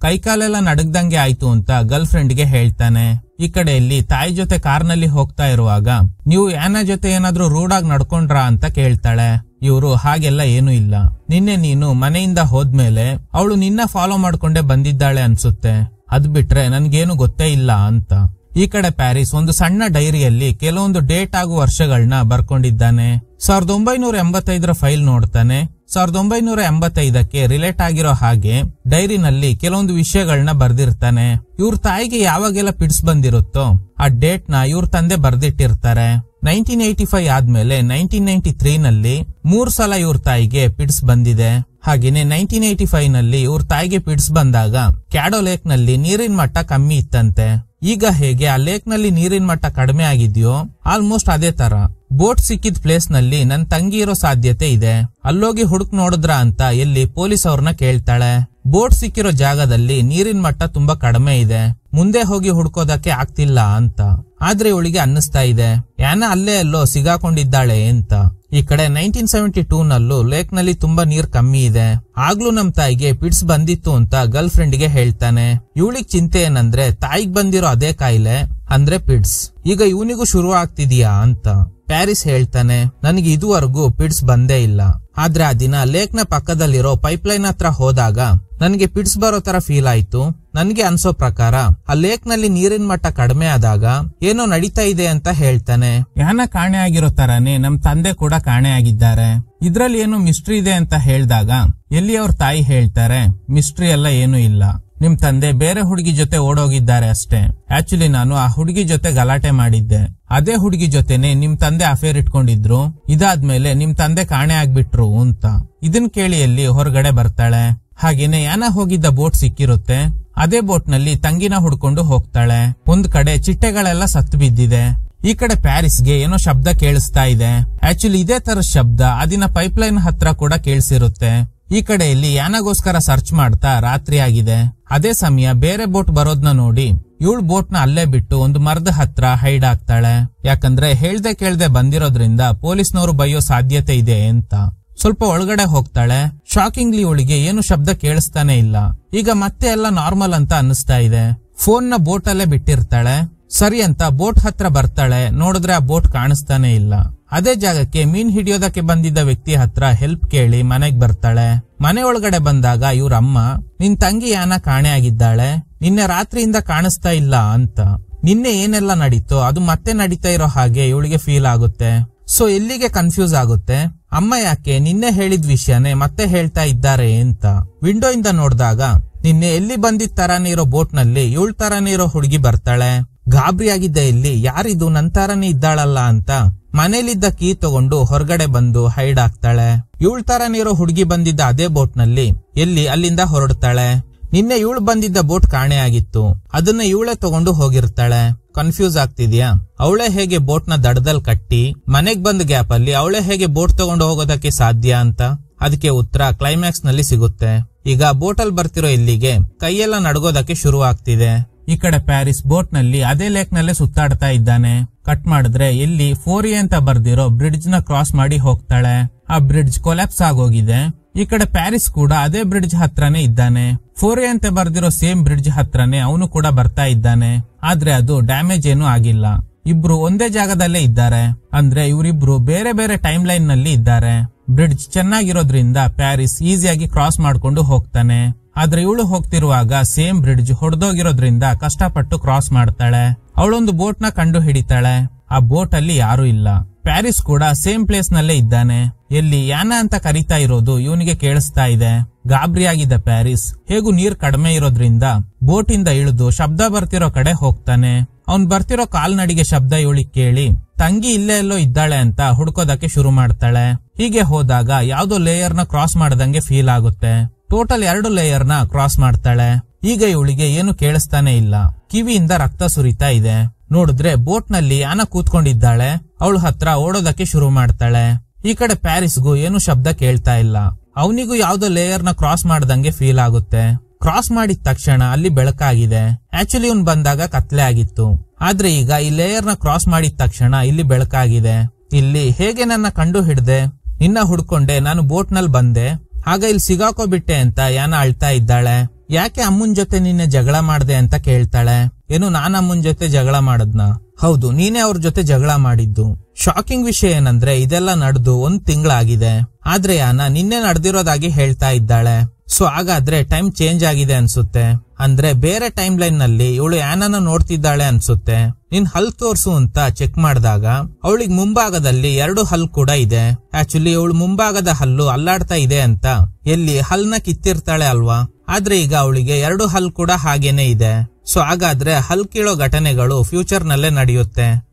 ಕೈಕಾಲೆಲ್ಲ ನಡಗ್ದಂಗೆ ಆಯ್ತು ಅಂತ ಗರ್ಲ್ ಫ್ರೆಂಡ್ಗೆ ಹೇಳ್ತಾನೆ. ಈ ಕಡೆಯಲ್ಲಿ ತಾಯಿ ಜೊತೆ ಕಾರ್ನಲ್ಲಿ ಹೋಗ್ತಾ ಇರುವಾಗ ನೀವು ಯಾನ ಜೊತೆ ಏನಾದ್ರೂ ರೂಢಾಗಿ ನಡ್ಕೊಂಡ್ರಾ ಅಂತ ಕೇಳ್ತಾಳೆ. ಇವರು ಹಾಗೆಲ್ಲ ಏನೂ ಇಲ್ಲ, ನಿನ್ನೆ ನೀನು ಮನೆಯಿಂದ ಹೋದ್ಮೇಲೆ ಅವಳು ನಿನ್ನ ಫಾಲೋ ಮಾಡ್ಕೊಂಡೆ ಬಂದಿದ್ದಾಳೆ ಅನ್ಸುತ್ತೆ, ಅದ್ ಬಿಟ್ರೆ ನನ್ಗೇನು ಗೊತ್ತೇ ಇಲ್ಲ ಅಂತ. ಈ ಕಡೆ ಪ್ಯಾರಿಸ್ ಒಂದು ಸಣ್ಣ ಡೈರಿಯಲ್ಲಿ ಕೆಲವೊಂದು ಡೇಟ್ ಹಾಗೂ ವರ್ಷಗಳನ್ನ ಬರ್ಕೊಂಡಿದ್ದಾನೆ. 1985 ಫೈಲ್ ನೋಡ್ತಾನೆ. 1985ಕ್ಕೆ ರಿಲೇಟ್ ಆಗಿರೋ ಹಾಗೆ ಡೈರಿನಲ್ಲಿ ಕೆಲವೊಂದು ವಿಷಯಗಳನ್ನ ಬರ್ದಿರ್ತಾನೆ. ಇವ್ರ ತಾಯಿಗೆ ಯಾವಾಗೆಲ್ಲ ಪಿಡ್ಸ್ ಬಂದಿರುತ್ತೋ ಆ ಡೇಟ್ ನ ಇವ್ರ ತಂದೆ ಬರ್ದಿಟ್ಟಿರ್ತಾರೆ. 1985 ಆದ್ಮೇಲೆ 1993 ನಲ್ಲಿ 3 ಸಲ ಇವ್ರ ತಾಯಿಗೆ ಪಿಡ್ಸ್ ಬಂದಿದೆ. ಹಾಗೇನೆ 1985 ನಲ್ಲಿ ಇವ್ರ ತಾಯಿಗೆ ಪಿಡ್ಸ್ ಬಂದಾಗ ಕ್ಯಾಡೋ ಲೇಕ್ ನಲ್ಲಿ ನೀರಿನ ಮಟ್ಟ ಕಮ್ಮಿ ಇತ್ತಂತೆ. ಈಗ ಹೇಗೆ ಆ ಲೇಕ್ ನಲ್ಲಿ ನೀರಿನ ಮಟ್ಟ ಕಡಿಮೆ ಆಗಿದ್ಯೋ ಆಲ್ಮೋಸ್ಟ್ ಅದೇ ತರ ಬೋಟ್ ಸಿಕ್ಕಿದ ಪ್ಲೇಸ್ ನಲ್ಲಿ ನನ್ ತಂಗಿ ಇರೋ ಸಾಧ್ಯತೆ ಇದೆ, ಅಲ್ಲೋಗಿ ಹುಡುಕ್ ನೋಡಿದ್ರ ಅಂತ ಎಲ್ಲಿ ಪೊಲೀಸ್ ಅವ್ರನ್ನ ಕೇಳ್ತಾಳೆ. ಬೋಟ್ ಸಿಕ್ಕಿರೋ ಜಾಗದಲ್ಲಿ ನೀರಿನ ಮಟ್ಟ ತುಂಬಾ ಕಡಿಮೆ ಇದೆ, ಮುಂದೆ ಹೋಗಿ ಹುಡ್ಕೋದಕ್ಕೆ ಆಗ್ತಿಲ್ಲ ಅಂತ. ಆದ್ರೆ ಇವಳಿಗೆ ಅನ್ನಿಸ್ತಾ ಇದೆ ಯಾನ ಅಲ್ಲೇ ಎಲ್ಲೋ ಸಿಗಾಕೊಂಡಿದ್ದಾಳೆ ಅಂತ. ಈ ಕಡೆ 1972 ನಲ್ಲೂ ಲೇಕ್ ನಲ್ಲಿ ತುಂಬಾ ನೀರ್ ಕಮ್ಮಿ ಇದೆ. ಆಗ್ಲೂ ನಮ್ ತಾಯಿಗೆ ಪಿಡ್ಸ್ ಬಂದಿತ್ತು ಅಂತ ಗರ್ಲ್ ಫ್ರೆಂಡ್ ಗೆ ಹೇಳ್ತಾನೆ. ಇವಳಿಗೆ ಚಿಂತೆ ಏನಂದ್ರೆ ತಾಯಿಗ್ ಬಂದಿರೋ ಅದೇ ಕಾಯಿಲೆ ಅಂದ್ರೆ ಪಿಡ್ಸ್ ಈಗ ಇವನಿಗೂ ಶುರು ಆಗ್ತಿದ್ಯಾ ಅಂತ. ಪ್ಯಾರಿಸ್ ಹೇಳ್ತಾನೆ, ನನಗೆ ಇದುವರೆಗೂ ಪಿಡ್ಸ್ ಬಂದೇ ಇಲ್ಲ, ಆದ್ರೆ ಆ ದಿನ ಲೇಕ್ ನ ಪಕ್ಕದಲ್ಲಿರೋ ಪೈಪ್ಲೈನ್ ಹತ್ರ ಹೋದಾಗ ನನಗೆ ಪಿಡ್ಸ್ ಬರೋ ತರ ಫೀಲ್ ಆಯ್ತು. ನನ್ಗೆ ಅನ್ಸೋ ಪ್ರಕಾರ ಆ ಲೇಕ್ ನಲ್ಲಿ ನೀರಿನ ಮಟ್ಟ ಕಡಿಮೆ ಆದಾಗ ಏನೋ ನಡೀತಾ ಇದೆ ಅಂತ ಹೇಳ್ತಾನೆ. ಯಾನ ಕಾಣೆ ಆಗಿರೋ ತರಾನೇ ನಮ್ ತಂದೆ ಕೂಡ ಕಾಣೆ ಆಗಿದ್ದಾರೆ, ಇದ್ರಲ್ಲಿ ಏನೋ ಮಿಸ್ಟ್ರಿ ಇದೆ ಅಂತ ಹೇಳ್ದಾಗ ಎಲ್ಲಿ ಅವ್ರ ತಾಯಿ ಹೇಳ್ತಾರೆ, ಮಿಸ್ಟ್ರಿ ಎಲ್ಲ ಏನೂ ಇಲ್ಲ, ನಿಮ್ ತಂದೆ ಬೇರೆ ಹುಡುಗಿ ಜೊತೆ ಓಡೋಗಿದ್ದಾರೆ ಅಷ್ಟೇ. ಆಕ್ಚುಲಿ ನಾನು ಆ ಹುಡುಗಿ ಜೊತೆ ಗಲಾಟೆ ಮಾಡಿದ್ದೆ, ಅದೇ ಹುಡುಗಿ ಜೊತೆನೆ ನಿಮ್ ತಂದೆ ಅಫೇರ್ ಇಟ್ಕೊಂಡಿದ್ರು, ಇದಾದ್ಮೇಲೆ ನಿಮ್ ತಂದೆ ಕಾಣೆ ಆಗ್ಬಿಟ್ರು ಅಂತ. ಇದನ್ ಕೇಳಿ ಎಲ್ಲಿ ಹೊರಗಡೆ ಬರ್ತಾಳೆ. ಹಾಗೇನೆ ಯಾನ ಹೋಗಿದ್ದ ಬೋಟ್ ಸಿಕ್ಕಿರುತ್ತೆ, ಅದೇ ಬೋಟ್ ನಲ್ಲಿ ತಂಗಿನ ಹುಡ್ಕೊಂಡು ಹೋಗ್ತಾಳೆ. ಒಂದ್ ಕಡೆ ಚಿಟ್ಟೆಗಳೆಲ್ಲ ಸತ್ತು ಬಿದ್ದಿದೆ. ಈ ಕಡೆ ಪ್ಯಾರಿಸ್ಗೆ ಏನೋ ಶಬ್ದ ಕೇಳಿಸ್ತಾ ಇದೆ. ಆಕ್ಚುಲಿ ಇದೇ ತರ ಶಬ್ದ ಅದಿನ ಪೈಪ್ಲೈನ್ ಹತ್ರ ಕೂಡ ಕೇಳಿಸಿರುತ್ತೆ. ಈ ಕಡೆಯಲ್ಲಿ ಯಾನಗೋಸ್ಕರ ಸರ್ಚ್ ಮಾಡ್ತಾ ರಾತ್ರಿ ಆಗಿದೆ. ಅದೇ ಸಮಯ ಬೇರೆ ಬೋಟ್ ಬರೋದ್ನ ನೋಡಿ ಇವಳು ಬೋಟ್ ನ ಅಲ್ಲೇ ಬಿಟ್ಟು ಒಂದು ಮರದ ಹತ್ರ ಹೈಡ್ ಆಗ್ತಾಳೆ. ಯಾಕಂದ್ರೆ ಹೇಳ್ದೆ ಕೇಳ್ದೆ ಬಂದಿರೋದ್ರಿಂದ ಪೊಲೀಸ್ನವರು ಬೈಯೋ ಸಾಧ್ಯತೆ ಇದೆ ಅಂತ. ಸ್ವಲ್ಪ ಒಳಗಡೆ ಹೋಗ್ತಾಳೆ. ಶಾಕಿಂಗ್ಲಿ ಇವಳಿಗೆ ಏನು ಶಬ್ದ ಕೇಳಿಸ್ತಾನೆ ಇಲ್ಲ. ಈಗ ಮತ್ತೆ ಎಲ್ಲ ನಾರ್ಮಲ್ ಅಂತ ಅನ್ನಿಸ್ತಾ ಇದೆ. ಫೋನ್ ನ ಬೋಟ್ ಅಲ್ಲೇ ಬಿಟ್ಟಿರ್ತಾಳೆ. ಸರಿ ಅಂತ ಬೋಟ್ ಹತ್ರ ಬರ್ತಾಳೆ. ನೋಡಿದ್ರೆ ಆ ಬೋಟ್ ಕಾಣಿಸ್ತಾನೆ ಇಲ್ಲ. ಅದೇ ಜಾಗಕ್ಕೆ ಮೀನ್ ಹಿಡಿಯೋದಕ್ಕೆ ಬಂದಿದ್ದ ವ್ಯಕ್ತಿ ಹತ್ರ ಹೆಲ್ಪ್ ಕೇಳಿ ಮನೆಗ್ ಬರ್ತಾಳೆ. ಮನೆ ಒಳಗಡೆ ಬಂದಾಗ ಇವ್ರ ಅಮ್ಮ, ನಿನ್ ತಂಗಿ ಯಾನ ಕಾಣೆ ಆಗಿದ್ದಾಳೆ, ನಿನ್ನೆ ರಾತ್ರಿಯಿಂದ ಕಾಣಿಸ್ತಾ ಇಲ್ಲ ಅಂತ. ನಿನ್ನೆ ಏನೆಲ್ಲ ನಡೀತೋ ಅದು ಮತ್ತೆ ನಡೀತಾ ಇರೋ ಹಾಗೆ ಇವಳಿಗೆ ಫೀಲ್ ಆಗುತ್ತೆ. ಸೊ ಎಲ್ಲಿಗೆ ಕನ್ಫ್ಯೂಸ್ ಆಗುತ್ತೆ, ಅಮ್ಮ ಯಾಕೆ ನಿನ್ನೆ ಹೇಳಿದ ವಿಷಯನೇ ಮತ್ತೆ ಹೇಳ್ತಾ ಇದ್ದಾರೆ ಅಂತ. ವಿಂಡೋ ಇಂದ ನೋಡಿದಾಗ ನಿನ್ನೆ ಎಲ್ಲಿ ಬಂದಿದ್ ತರಾನೇ ಇರೋ ಬೋಟ್ ನಲ್ಲಿ ಇವಳ ತರಾನೇ ಇರೋ ಹುಡುಗಿ ಬರ್ತಾಳೆ. ಗಾಬರಿ ಆಗಿದ್ದ ಇಲ್ಲಿ ಯಾರಿದು ನನ್ ತರಾನೇ ಇದ್ದಾಳಲ್ಲ ಅಂತ ಮನೇಲಿದ್ದ ಕೀ ತಗೊಂಡು ಹೊರಗಡೆ ಬಂದು ಹೈಡ್ ಆಗ್ತಾಳೆ. ಇವಳ ತರಾನೇ ಇರೋ ಹುಡುಗಿ ಬಂದಿದ್ದ ಅದೇ ಬೋಟ್ ನಲ್ಲಿ ಎಲ್ಲಿ ಅಲ್ಲಿಂದ ಹೊರಡ್ತಾಳೆ. ನಿನ್ನೆ ಇವಳು ಬಂದಿದ್ದ ಬೋಟ್ ಕಾಣೆ ಆಗಿತ್ತು, ಅದನ್ನ ಇವಳೇ ತಗೊಂಡು ಹೋಗಿರ್ತಾಳೆ. ಕನ್ಫ್ಯೂಸ್ ಆಗ್ತಿದ್ಯಾ? ಅವಳೇ ಹೇಗೆ ಬೋಟ್ ನ ದಡದಲ್ಲಿ ಕಟ್ಟಿ ಮನೆಗ್ ಬಂದ ಗ್ಯಾಪ್ ಅಲ್ಲಿ ಅವಳೇ ಹೇಗೆ ಬೋಟ್ ತಗೊಂಡು ಹೋಗೋದಕ್ಕೆ ಸಾಧ್ಯ ಅಂತ. ಅದಕ್ಕೆ ಉತ್ತರ ಕ್ಲೈಮ್ಯಾಕ್ಸ್ ನಲ್ಲಿ ಸಿಗುತ್ತೆ. ಈಗ ಬೋಟ್ ಅಲ್ಲಿ ಬರ್ತಿರೋ ಇಲ್ಲಿಗೆ ಕೈಯೆಲ್ಲ ನಡ್ಗೋದಕ್ಕೆ ಶುರು ಆಗ್ತಿದೆ. ಈ ಕಡೆ ಪ್ಯಾರಿಸ್ ಬೋಟ್ ನಲ್ಲಿ ಅದೇ ಲೇಕ್ ನಲ್ಲೇ ಸುತ್ತಾಡ್ತಾ ಇದ್ದಾನೆ. ಕಟ್ ಮಾಡಿದ್ರೆ ಎಲ್ಲಿ 4A ಅಂತ ಬರ್ದಿರೋ ಬ್ರಿಡ್ಜ್ ನ ಕ್ರಾಸ್ ಮಾಡಿ ಹೋಗ್ತಾಳೆ. ಆ ಬ್ರಿಡ್ಜ್ ಕೊಲ್ಯಾಪ್ಸ್ ಆಗೋಗಿದೆ. ಈ ಕಡೆ ಪ್ಯಾರಿಸ್ ಕೂಡ ಅದೇ ಬ್ರಿಡ್ಜ್ ಹತ್ರನೇ ಇದ್ದಾನೆ. 4A ಅಂತ ಬರ್ದಿರೋ ಸೇಮ್ ಬ್ರಿಡ್ಜ್ ಹತ್ರನೇ ಅವನು ಕೂಡ ಬರ್ತಾ ಇದ್ದಾನೆ. ಆದ್ರೆ ಅದು ಡ್ಯಾಮೇಜ್ ಏನೂ ಆಗಿಲ್ಲ. ಇಬ್ರು ಒಂದೇ ಜಾಗದಲ್ಲೇ ಇದ್ದಾರೆ. ಅಂದ್ರೆ ಇವರಿಬ್ರು ಬೇರೆ ಬೇರೆ ಟೈಮ್ ಲೈನ್ ನಲ್ಲಿ ಇದ್ದಾರೆ. ಬ್ರಿಡ್ಜ್ ಚೆನ್ನಾಗಿರೋದ್ರಿಂದ ಪ್ಯಾರಿಸ್ ಈಸಿಯಾಗಿ ಕ್ರಾಸ್ ಮಾಡ್ಕೊಂಡು ಹೋಗ್ತಾನೆ. ಆದ್ರೆ ಇವಳು ಹೋಗ್ತಿರುವಾಗ ಸೇಮ್ ಬ್ರಿಡ್ಜ್ ಹೊಡೆದೋಗಿರೋದ್ರಿಂದ ಕಷ್ಟಪಟ್ಟು ಕ್ರಾಸ್ ಮಾಡ್ತಾಳೆ. ಅವಳೊಂದು ಬೋಟ್ ನ ಕಂಡು ಹಿಡಿತಾಳೆ. ಆ ಬೋಟ್ ಅಲ್ಲಿ ಯಾರು ಇಲ್ಲ. ಪ್ಯಾರಿಸ್ ಕೂಡ ಸೇಮ್ ಪ್ಲೇಸ್ ನಲ್ಲೇ ಇದ್ದಾನೆ. ಎಲ್ಲಿ ಯಾನ ಅಂತ ಕರೀತಾ ಇರೋದು ಇವನಿಗೆ ಕೇಳಿಸ್ತಾ ಇದೆ. ಗಾಬರಿಯಾಗಿದ್ದ ಪ್ಯಾರಿಸ್ ಹೇಗೂ ನೀರ್ ಕಡಿಮೆ ಇರೋದ್ರಿಂದ ಬೋಟ್ ಇಂದ ಇಳಿದು ಶಬ್ದ ಬರ್ತಿರೋ ಕಡೆ ಹೋಗ್ತಾನೆ. ಅವ್ನ್ ಬರ್ತಿರೋ ಕಾಲ್ನಡಿಗೆ ಶಬ್ದ ಇವಳಿಗೆ ಕೇಳಿ ತಂಗಿ ಇಲ್ಲೇ ಎಲ್ಲೋ ಇದ್ದಾಳೆ ಅಂತ ಹುಡ್ಕೋದಕ್ಕೆ ಶುರು ಮಾಡ್ತಾಳೆ. ಹೀಗೆ ಹೋದಾಗ ಯಾವ್ದೋ ಲೇಯರ್ ನ ಕ್ರಾಸ್ ಮಾಡ್ದಂಗೆ ಫೀಲ್ ಆಗುತ್ತೆ. ಟೋಟಲ್ 2 ಲೇಯರ್ ನ ಕ್ರಾಸ್ ಮಾಡ್ತಾಳೆ. ಈಗ ಇವಳಿಗೆ ಏನು ಕೇಳಿಸ್ತಾನೆ ಇಲ್ಲ. ಕಿವಿಯಿಂದ ರಕ್ತ ಸುರಿತಾ ಇದೆ. ನೋಡಿದ್ರೆ ಬೋಟ್ ನಲ್ಲಿ ಯಾನ ಕೂತ್ಕೊಂಡಿದ್ದಾಳೆ. ಅವಳ ಹತ್ರ ಓಡೋದಕ್ಕೆ ಶುರು ಮಾಡ್ತಾಳೆ. ಈ ಕಡೆ ಪ್ಯಾರಿಸ್ಗೂ ಏನು ಶಬ್ದ ಕೇಳ್ತಾ ಇಲ್ಲ. ಅವನಿಗೂ ಯಾವ್ದೋ ಲೇಯರ್ ನ ಕ್ರಾಸ್ ಮಾಡ್ದಂಗೆ ಫೀಲ್ ಆಗುತ್ತೆ. ಕ್ರಾಸ್ ಮಾಡಿದ ತಕ್ಷಣ ಅಲ್ಲಿ ಬೆಳಕಾಗಿದೆ. ಆಕ್ಚುಲಿ ಇವ್ನ್ ಬಂದಾಗ ಕತ್ಲೆ ಆಗಿತ್ತು. ಆದ್ರೆ ಈಗ ಈ ಲೇಯರ್ ನ ಕ್ರಾಸ್ ಮಾಡಿದ ತಕ್ಷಣ ಇಲ್ಲಿ ಬೆಳಕಾಗಿದೆ. ಇಲ್ಲಿ ಹೇಗೆ ನನ್ನ ಕಂಡು ಹಿಡ್ದೆ, ನಿನ್ನ ಹುಡ್ಕೊಂಡೆ, ನಾನು ಬೋಟ್ ನಲ್ಲಿ ಬಂದೆ, ಆಗ ಇಲ್ಲಿ ಸಿಗಾಕೋಬಿಟ್ಟೆ ಅಂತ ಯಾನ ಅಳ್ತಾ ಇದ್ದಾಳೆ. ಯಾಕೆ ಅಮ್ಮನ್ ಜೊತೆ ನಿನ್ನೆ ಜಗಳ ಮಾಡ್ದೆ ಅಂತ ಕೇಳ್ತಾಳೆ. ಏನು ನಾನ್ ಅಮ್ಮನ್ ಜೊತೆ ಜಗಳ ಮಾಡದ್ನ? ಹೌದು, ನೀನೇ ಅವ್ರ ಜೊತೆ ಜಗಳ ಮಾಡಿದ್ದು. ಶಾಕಿಂಗ್ ವಿಷಯ ಏನಂದ್ರೆ ಇದೆಲ್ಲ ನಡೆದು 1 ತಿಂಗಳಾಗಿದೆ. ಆದ್ರೆ ಯಾನ ನಿನ್ನೆ ನಡೆದಿರೋದಾಗಿ ಹೇಳ್ತಾ ಇದ್ದಾಳೆ. ಸೊ ಹಾಗಾದ್ರೆ ಟೈಮ್ ಚೇಂಜ್ ಆಗಿದೆ ಅನ್ಸುತ್ತೆ. ಅಂದ್ರೆ ಬೇರೆ ಟೈಮ್ ಲೈನ್ ನಲ್ಲಿ ಇವಳು ಯಾನನ್ನ ನೋಡ್ತಿದ್ದಾಳೆ ಅನ್ಸುತ್ತೆ. ನಿನ್ ಹಲ್ ತೋರ್ಸು ಅಂತ ಚೆಕ್ ಮಾಡಿದಾಗ ಅವಳಿಗೆ ಮುಂಭಾಗದಲ್ಲಿ 2 ಹಲ್ ಕೂಡ ಇದೆ. ಆಕ್ಚುಲಿ ಅವಳು ಮುಂಭಾಗದ ಹಲ್ಲು ಅಲ್ಲಾಡ್ತಾ ಇದೆ ಅಂತ ಎಲ್ಲಿ ಹಲ್ನ ಕಿತ್ತಿರ್ತಾಳೆ ಅಲ್ವಾ, ಆದ್ರೆ ಈಗ ಅವಳಿಗೆ 2 ಹಲ್ ಕೂಡ ಹಾಗೇನೆ ಇದೆ. ಸೊ ಹಾಗಾದ್ರೆ ಹಲ್ ಕೀಳೋ ಘಟನೆಗಳು ಫ್ಯೂಚರ್ ನಲ್ಲೇ ನಡೆಯುತ್ತೆ.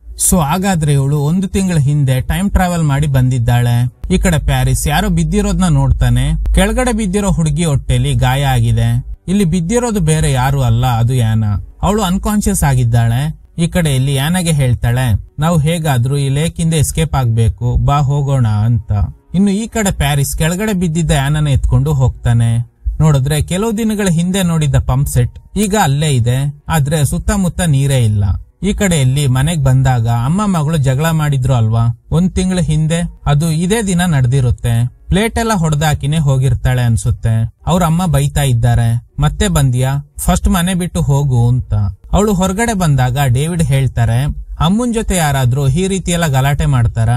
ಸೊ ಹಾಗಾದ್ರೆ ಇವಳು 1 ತಿಂಗಳ ಹಿಂದೆ ಟೈಮ್ ಟ್ರಾವೆಲ್ ಮಾಡಿ ಬಂದಿದ್ದಾಳೆ. ಈ ಕಡೆ ಪ್ಯಾರಿಸ್ ಯಾರೋ ಬಿದ್ದಿರೋದ್ನ ನೋಡ್ತಾನೆ. ಕೆಳಗಡೆ ಬಿದ್ದಿರೋ ಹುಡುಗಿ ಹೊಟ್ಟೆಲಿ ಗಾಯ ಆಗಿದೆ. ಇಲ್ಲಿ ಬಿದ್ದಿರೋದು ಬೇರೆ ಯಾರು ಅಲ್ಲ, ಅದು ಯಾನ. ಅವಳು ಅನ್ಕಾನ್ಶಿಯಸ್ ಆಗಿದ್ದಾಳೆ. ಈ ಕಡೆ ಇಲ್ಲಿ ಯಾನಾಗೆ ಹೇಳ್ತಾಳೆ, ನಾವು ಹೇಗಾದ್ರೂ ಈ ಲೇಕ್ ಇಂದ ಎಸ್ಕೇಪ್ ಆಗ್ಬೇಕು, ಬಾ ಹೋಗೋಣ ಅಂತ. ಇನ್ನು ಈ ಕಡೆ ಪ್ಯಾರಿಸ್ ಕೆಳಗಡೆ ಬಿದ್ದಿದ್ದ ಯಾನನ ಎತ್ಕೊಂಡು ಹೋಗ್ತಾನೆ. ನೋಡಿದ್ರೆ ಕೆಲವು ದಿನಗಳ ಹಿಂದೆ ನೋಡಿದ್ದ ಪಂಪ್ ಸೆಟ್ ಈಗ ಅಲ್ಲೇ ಇದೆ, ಆದ್ರೆ ಸುತ್ತಮುತ್ತ ನೀರೇ ಇಲ್ಲ. ಈ ಕಡೆಯಲ್ಲಿ ಮನೆಗ್ ಬಂದಾಗ ಅಮ್ಮ ಮಗಳು ಜಗಳ ಮಾಡಿದ್ರು ಅಲ್ವಾ 1 ತಿಂಗಳ ಹಿಂದೆ, ಅದು ಇದೇ ದಿನ ನಡೆದಿರುತ್ತೆ. ಪ್ಲೇಟ್ ಎಲ್ಲ ಹೊಡೆದಾಕಿನೇ ಹೋಗಿರ್ತಾಳೆ ಅನ್ಸುತ್ತೆ. ಅವ್ರ ಅಮ್ಮ ಬೈತಾ ಇದ್ದಾರೆ, ಮತ್ತೆ ಬಂದ್ಯಾ, ಫಸ್ಟ್ ಮನೆ ಬಿಟ್ಟು ಹೋಗು ಅಂತ. ಅವಳು ಹೊರಗಡೆ ಬಂದಾಗ ಡೇವಿಡ್ ಹೇಳ್ತಾರೆ, ಅಮ್ಮನ್ ಜೊತೆ ಯಾರಾದ್ರೂ ಈ ರೀತಿ ಎಲ್ಲ ಗಲಾಟೆ ಮಾಡ್ತಾರ,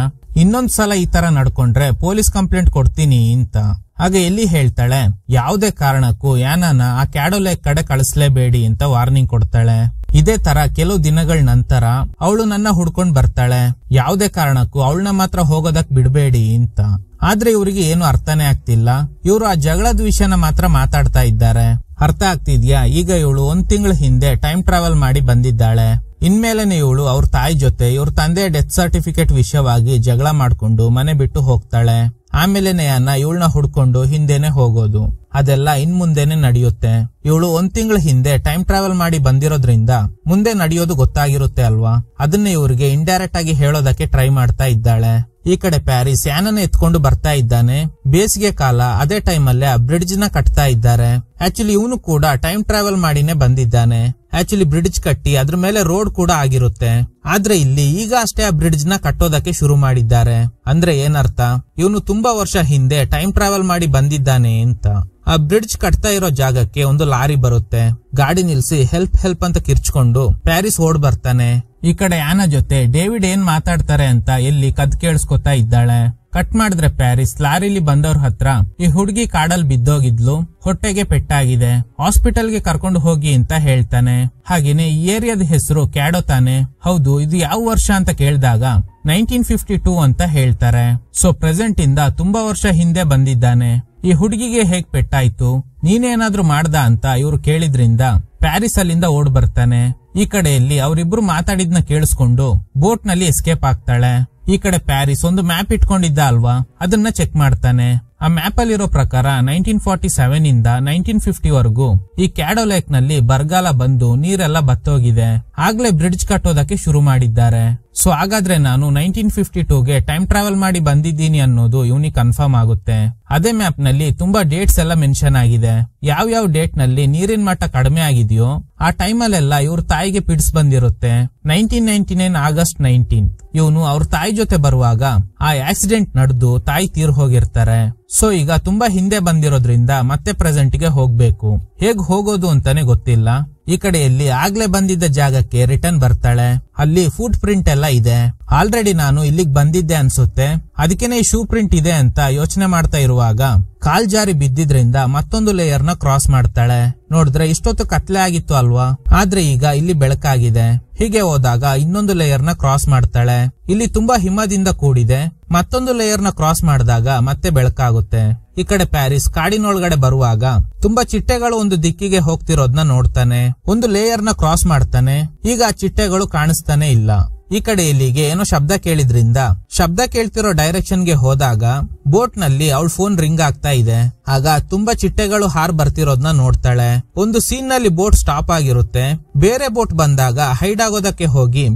ಇನ್ನೊಂದ್ಸಲ ಈ ತರ ನಡ್ಕೊಂಡ್ರೆ ಪೊಲೀಸ್ ಕಂಪ್ಲೇಂಟ್ ಕೊಡ್ತೀನಿ ಅಂತ. ಆಗ ಎಲ್ಲಿ ಹೇಳ್ತಾಳೆ, ಯಾವುದೇ ಕಾರಣಕ್ಕೂ ಯಾನನ ಆ ಕ್ಯಾಡೋ ಲೇಕ್ ಕಡೆ ಕಳಿಸ್ಲೇಬೇಡಿ ಅಂತ ವಾರ್ನಿಂಗ್ ಕೊಡ್ತಾಳೆ. ಇದೇ ತರ ಕೆಲವು ದಿನಗಳ ನಂತರ ಅವಳು ನನ್ನ ಹುಡ್ಕೊಂಡ್ ಬರ್ತಾಳೆ, ಯಾವುದೇ ಕಾರಣಕ್ಕೂ ಅವಳನ್ನ ಮಾತ್ರ ಹೋಗೋದಕ್ ಬಿಡ್ಬೇಡಿ ಅಂತ. ಆದ್ರೆ ಇವ್ರಿಗೆ ಏನು ಅರ್ಥನೇ ಆಗ್ತಿಲ್ಲ. ಇವ್ರು ಆ ಜಗಳದ ವಿಷಯನ ಮಾತ್ರ ಮಾತಾಡ್ತಾ ಇದ್ದಾರೆ. ಅರ್ಥ ಆಗ್ತಿದ್ಯಾ? ಈಗ ಇವಳು 1 ತಿಂಗಳ ಹಿಂದೆ ಟೈಮ್ ಟ್ರಾವೆಲ್ ಮಾಡಿ ಬಂದಿದ್ದಾಳೆ. ಇನ್ಮೇಲೆನೆ ಇವಳು ಅವ್ರ ತಾಯಿ ಜೊತೆ ಇವ್ರ ತಂದೆ ಡೆತ್ ಸರ್ಟಿಫಿಕೇಟ್ ವಿಷಯವಾಗಿ ಜಗಳ ಮಾಡ್ಕೊಂಡು ಮನೆ ಬಿಟ್ಟು ಹೋಗ್ತಾಳೆ. ಆಮೇಲೆನೆ ಇವಳನ್ನ ಹುಡ್ಕೊಂಡು ಹಿಂದೆನೆ ಹೋಗೋದು. ಅದೆಲ್ಲ ಇನ್ ಮುಂದೆನೆ ನಡೆಯುತ್ತೆ. ಇವಳು 1 ತಿಂಗಳ ಹಿಂದೆ ಟೈಮ್ ಟ್ರಾವೆಲ್ ಮಾಡಿ ಬಂದಿರೋದ್ರಿಂದ ಮುಂದೆ ನಡೆಯೋದು ಗೊತ್ತಾಗಿರುತ್ತೆ ಅಲ್ವಾ, ಅದನ್ನ ಇವ್ರಿಗೆ ಇಂಡೈರೆಕ್ಟ್ ಆಗಿ ಹೇಳೋದಕ್ಕೆ ಟ್ರೈ ಮಾಡ್ತಾ ಇದ್ದಾಳೆ. ಈ ಕಡೆ ಪ್ಯಾರಿಸ್ ಯಾನನ್ನ ಎತ್ಕೊಂಡು ಬರ್ತಾ ಇದ್ದಾನೆ. ಬೇಸಿಗೆ ಕಾಲ, ಅದೇ ಟೈಮ್ ಅಲ್ಲೇ ಆ ಬ್ರಿಡ್ಜ್ ನ ಕಟ್ತಾ ಇದ್ದಾರೆ. ಆಕ್ಚುಲಿ ಇವನು ಕೂಡ ಟೈಮ್ ಟ್ರಾವೆಲ್ ಮಾಡಿನೇ ಬಂದಿದ್ದಾನೆ. ಆಕ್ಚುಲಿ ಬ್ರಿಡ್ಜ್ ಕಟ್ಟಿ ಅದ್ರ ಮೇಲೆ ರೋಡ್ ಕೂಡ ಆಗಿರುತ್ತೆ. ಆದ್ರೆ ಇಲ್ಲಿ ಈಗ ಅಷ್ಟೇ ಆ ಬ್ರಿಡ್ಜ್ ನ ಕಟ್ಟೋದಕ್ಕೆ ಶುರು ಮಾಡಿದ್ದಾರೆ. ಅಂದ್ರೆ ಏನರ್ಥ, ಇವನು ತುಂಬಾ ವರ್ಷ ಹಿಂದೆ ಟೈಮ್ ಟ್ರಾವೆಲ್ ಮಾಡಿ ಬಂದಿದ್ದಾನೆ ಅಂತ. ಆ ಬ್ರಿಡ್ಜ್ ಕಟ್ತಾ ಇರೋ ಜಾಗಕ್ಕೆ ಒಂದು ಲಾರಿ ಬರುತ್ತೆ. ಗಾಡಿ ನಿಲ್ಸಿ ಹೆಲ್ಪ್ ಹೆಲ್ಪ್ ಅಂತ ಕಿರ್ಚ್ಕೊಂಡು ಪ್ಯಾರಿಸ್ ಓಡ್ ಬರ್ತಾನೆ. ಈ ಕಡೆ ಆನ ಜೊತೆ ಡೇವಿಡ್ ಏನ್ ಮಾತಾಡ್ತಾರೆ ಅಂತ ಎಲ್ಲಿ ಕದ್ ಕೇಳಿಸ್ಕೊತಾ ಇದ್ದಾಳೆ. ಕಟ್ ಮಾಡಿದ್ರೆ ಪ್ಯಾರಿಸ್ ಲಾರಿಲಿ ಬಂದವ್ರ ಹತ್ರ, ಈ ಹುಡುಗಿ ಕಾಡಲ್ಲಿ ಬಿದ್ದೋಗಿದ್ಲು, ಹೊಟ್ಟೆಗೆ ಪೆಟ್ಟಾಗಿದೆ, ಹಾಸ್ಪಿಟಲ್ಗೆ ಕರ್ಕೊಂಡು ಹೋಗಿ ಅಂತ ಹೇಳ್ತಾನೆ. ಹಾಗೇನೆ ಈ ಏರಿಯಾದ ಹೆಸರು ಕ್ಯಾಡೋ ತಾನೆ. ಹೌದು, ಇದು ಯಾವ ವರ್ಷ ಅಂತ ಕೇಳಿದಾಗ 1952 ಅಂತ ಹೇಳ್ತಾರೆ. ಸೊ ಪ್ರೆಸೆಂಟ್ ಇಂದ ತುಂಬಾ ವರ್ಷ ಹಿಂದೆ ಬಂದಿದ್ದಾನೆ. ಈ ಹುಡುಗಿಗೆ ಹೇಗ್ ಪೆಟ್ಟಾಯ್ತು, ನೀನೇನಾದ್ರೂ ಮಾಡ್ದ ಅಂತ ಇವ್ರು ಕೇಳಿದ್ರಿಂದ ಪ್ಯಾರಿಸ್ ಅಲ್ಲಿಂದ ಓಡ್ ಬರ್ತಾನೆ. ಈ ಕಡೆಯಲ್ಲಿ ಅವರಿಬ್ರು ಮಾತಾಡಿದ್ನ ಕೇಳಿಸ್ಕೊಂಡು ಬೋಟ್ ನಲ್ಲಿ ಎಸ್ಕೇಪ್ ಆಗ್ತಾಳೆ. ಈ ಕಡೆ ಪ್ಯಾರಿಸ್ ಒಂದು ಮ್ಯಾಪ್ ಇಟ್ಕೊಂಡಿದ್ದ ಅಲ್ವಾ, ಅದನ್ನ ಚೆಕ್ ಮಾಡ್ತಾನೆ. ಆ ಮ್ಯಾಪ್ ಅಲ್ಲಿರೋ ಪ್ರಕಾರ 1947 ಇಂದ 1950 ವರೆಗೂ ಈ ಕ್ಯಾಡೋ ಲೇಕ್ ನಲ್ಲಿ ಬರಗಾಲ ಬಂದು ನೀರೆಲ್ಲ ಬತ್ತೋಗಿದೆ. ಆಗ್ಲೇ ಬ್ರಿಡ್ಜ್ ಕಟ್ಟೋದಕ್ಕೆ ಶುರು ಮಾಡಿದ್ದಾರೆ. ಸೊ ಹಾಗಾದ್ರೆ ನಾನು 1952ಗೆ ಟೈಮ್ ಟ್ರಾವೆಲ್ ಮಾಡಿ ಬಂದಿದ್ದೀನಿ ಅನ್ನೋದು ಇವನಿಗೆ ಕನ್ಫರ್ಮ್ ಆಗುತ್ತೆ. ಅದೇ ಮ್ಯಾಪ್ ನಲ್ಲಿ ತುಂಬಾ ಡೇಟ್ಸ್ ಎಲ್ಲ ಮೆನ್ಷನ್ ಆಗಿದೆ. ಯಾವ ಡೇಟ್ ನಲ್ಲಿ ನೀರಿನ ಮಟ್ಟ ಕಡಿಮೆ ಆಗಿದೆಯೋ ಆ ಟೈಮಲ್ಲೆಲ್ಲ ಇವ್ರ ತಾಯಿಗೆ ಪಿಡ್ಸ್ ಬಂದಿರುತ್ತೆ. 1999 ಆಗಸ್ಟ್ 19 ಇವನು ಅವ್ರ ತಾಯಿ ಜೊತೆ ಬರುವಾಗ ಆ ಆಕ್ಸಿಡೆಂಟ್ ನಡೆದು ತಾಯಿ ತೀರ್ ಹೋಗಿರ್ತಾರೆ. ಸೊ ಈಗ ತುಂಬಾ ಹಿಂದೆ ಬಂದಿರೋದ್ರಿಂದ ಮತ್ತೆ ಪ್ರೆಸೆಂಟ್ ಗೆ ಹೋಗ್ಬೇಕು. ಹೇಗ್ ಹೋಗೋದು ಅಂತಾನೆ ಗೊತ್ತಿಲ್ಲ. ಈ ಕಡೆಯಲ್ಲಿ ಆಗ್ಲೇ ಬಂದಿದ್ದ ಜಾಗಕ್ಕೆ ರಿಟರ್ನ್ ಬರ್ತಾಳೆ. ಅಲ್ಲಿ ಫುಟ್ ಪ್ರಿಂಟ್ ಎಲ್ಲ ಇದೆ. ಆಲ್ರೆಡಿ ನಾನು ಇಲ್ಲಿಗೆ ಬಂದಿದ್ದೆ ಅನ್ಸುತ್ತೆ, ಅದಕ್ಕೇನೆ ಶೂ ಪ್ರಿಂಟ್ ಇದೆ ಅಂತ ಯೋಚನೆ ಮಾಡ್ತಾ ಇರುವಾಗ ಕಾಲ್ ಜಾರಿ ಬಿದ್ದಿದ್ರಿಂದ ಮತ್ತೊಂದು ಲೇಯರ್ ನ ಕ್ರಾಸ್ ಮಾಡ್ತಾಳೆ. ನೋಡಿದ್ರೆ ಇಷ್ಟೊತ್ತು ಕತ್ಲೆ ಆಗಿತ್ತು ಅಲ್ವಾ, ಆದ್ರೆ ಈಗ ಇಲ್ಲಿ ಬೆಳಕಾಗಿದೆ. ಹೀಗೆ ಹೋದಾಗ ಇನ್ನೊಂದು ಲೇಯರ್ ನ ಕ್ರಾಸ್ ಮಾಡ್ತಾಳೆ. ಇಲ್ಲಿ ತುಂಬಾ ಹಿಮದಿಂದ ಕೂಡಿದೆ. ಮತ್ತೊಂದು ಲೇಯರ್ ನ ಕ್ರಾಸ್ ಮಾಡಿದಾಗ ಮತ್ತೆ ಬೆಳಕಾಗುತ್ತೆ. ಈ ಕಡೆ ಪ್ಯಾರಿಸ್ ಕಾಡಿನೊಳಗಡೆ ಬರುವಾಗ ತುಂಬಾ ಚಿಟ್ಟೆಗಳು ಒಂದು ದಿಕ್ಕಿಗೆ ಹೋಗ್ತಿರೋದ್ನ ನೋಡ್ತಾನೆ. ಒಂದು ಲೇಯರ್ ನ ಕ್ರಾಸ್ ಮಾಡ್ತಾನೆ. ಈಗ ಆ ಚಿಟ್ಟೆಗಳು ಕಾಣಿಸ್ತಾನೆ ಇಲ್ಲ. ಈ ಕಡೆ ಇಲ್ಲಿಗೆ ಏನೋ ಶಬ್ದ ಕೇಳಿದ್ರಿಂದ ಶಬ್ದ ಕೇಳ್ತಿರೋ ಡೈರೆಕ್ಷನ್ ಗೆ ಹೋದಾಗ ಬೋಟ್ ನಲ್ಲಿ ಅವಳ ಫೋನ್ ರಿಂಗ್ ಆಗ್ತಾ ಇದೆ. ಆಗ ತುಂಬಾ ಚಿಟ್ಟೆಗಳು ಹಾರ್ ಬರ್ತಿರೋದ್ನ ನೋಡ್ತಾಳೆ. ಒಂದು ಸೀನ್ ನಲ್ಲಿ ಬೋಟ್ ಸ್ಟಾಪ್ ಆಗಿರುತ್ತೆ. ಬೇರೆ ಬೋಟ್ ಬಂದಾಗ ಹೈಡ್ ಆಗೋದಕ್ಕೆ ಹೋಗಿ